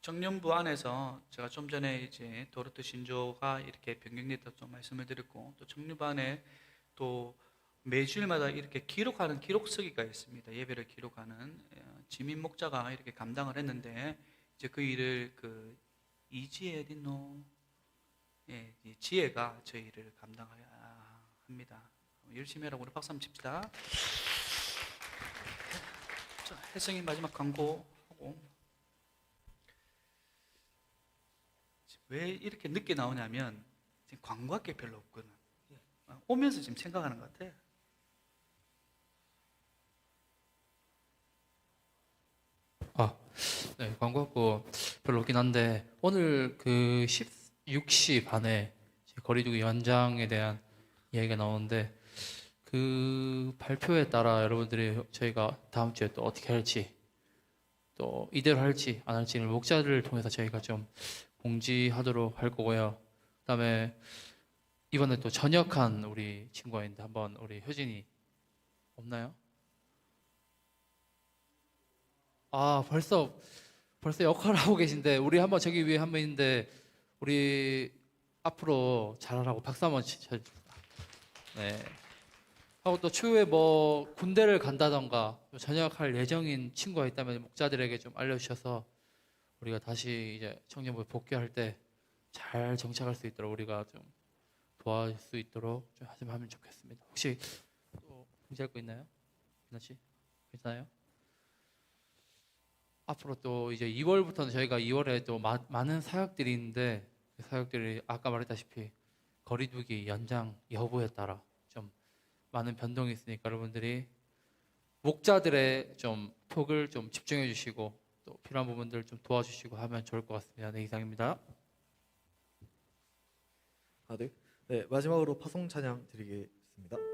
청년부 안에서 제가 좀 전에 이제 도르트 신조가 이렇게 변경됐다고 좀 말씀을 드렸고, 또 청년부 안에 또 매주일마다 이렇게 기록하는 기록서기가 있습니다. 예배를 기록하는 지민 목자가 이렇게 감당을 했는데, 이제 그 일을 그 이지혜 어딨노? 예, 이 지혜가 저 일을 감당합니다. 열심히 하라고 우리 박수 한번 칩시다. 자, 혜성이 마지막 광고하고. 왜 이렇게 늦게 나오냐면 지금 광고할 게 별로 없거든. 오면서 지금 생각하는 것 같아. 네, 광고하고 별로 없긴 한데 오늘 그 16시 반에 거리두기 연장에 대한 이야기가 나오는데 그 발표에 따라 여러분들이 저희가 다음 주에 또 어떻게 할지 또 이대로 할지 안 할지를 목자들을 통해서 저희가 좀 공지하도록 할 거고요. 그다음에 이번에 또 전역한 우리 친구가 있는데 한번 우리 효진이 없나요? 벌써 역할을 하고 계신데 우리 한번 저기 위에 한 분 있는데 우리 앞으로 잘하라고 박수 한번 쳐줍니다. 네. 하고 또 추후에 뭐 군대를 간다던가 또 전역할 예정인 친구가 있다면 목자들에게 좀 알려주셔서 우리가 다시 이제 청년부에 복귀할 때 잘 정착할 수 있도록 우리가 좀 도와줄 수 있도록 좀 하면 좋겠습니다. 혹시 또 문제할 거 있나요? 민아 씨 괜찮아요? 앞으로 또 이제 2월부터는 저희가 2월에 또 많은 사역들이 있는데 그 사역들이 아까 말했다시피 거리두기 연장 여부에 따라 좀 많은 변동이 있으니까 여러분들이 목자들의 좀 톡을 좀 집중해 주시고 또 필요한 부분들 좀 도와주시고 하면 좋을 것 같습니다. 네, 이상입니다. 네, 마지막으로 파송 찬양 드리겠습니다.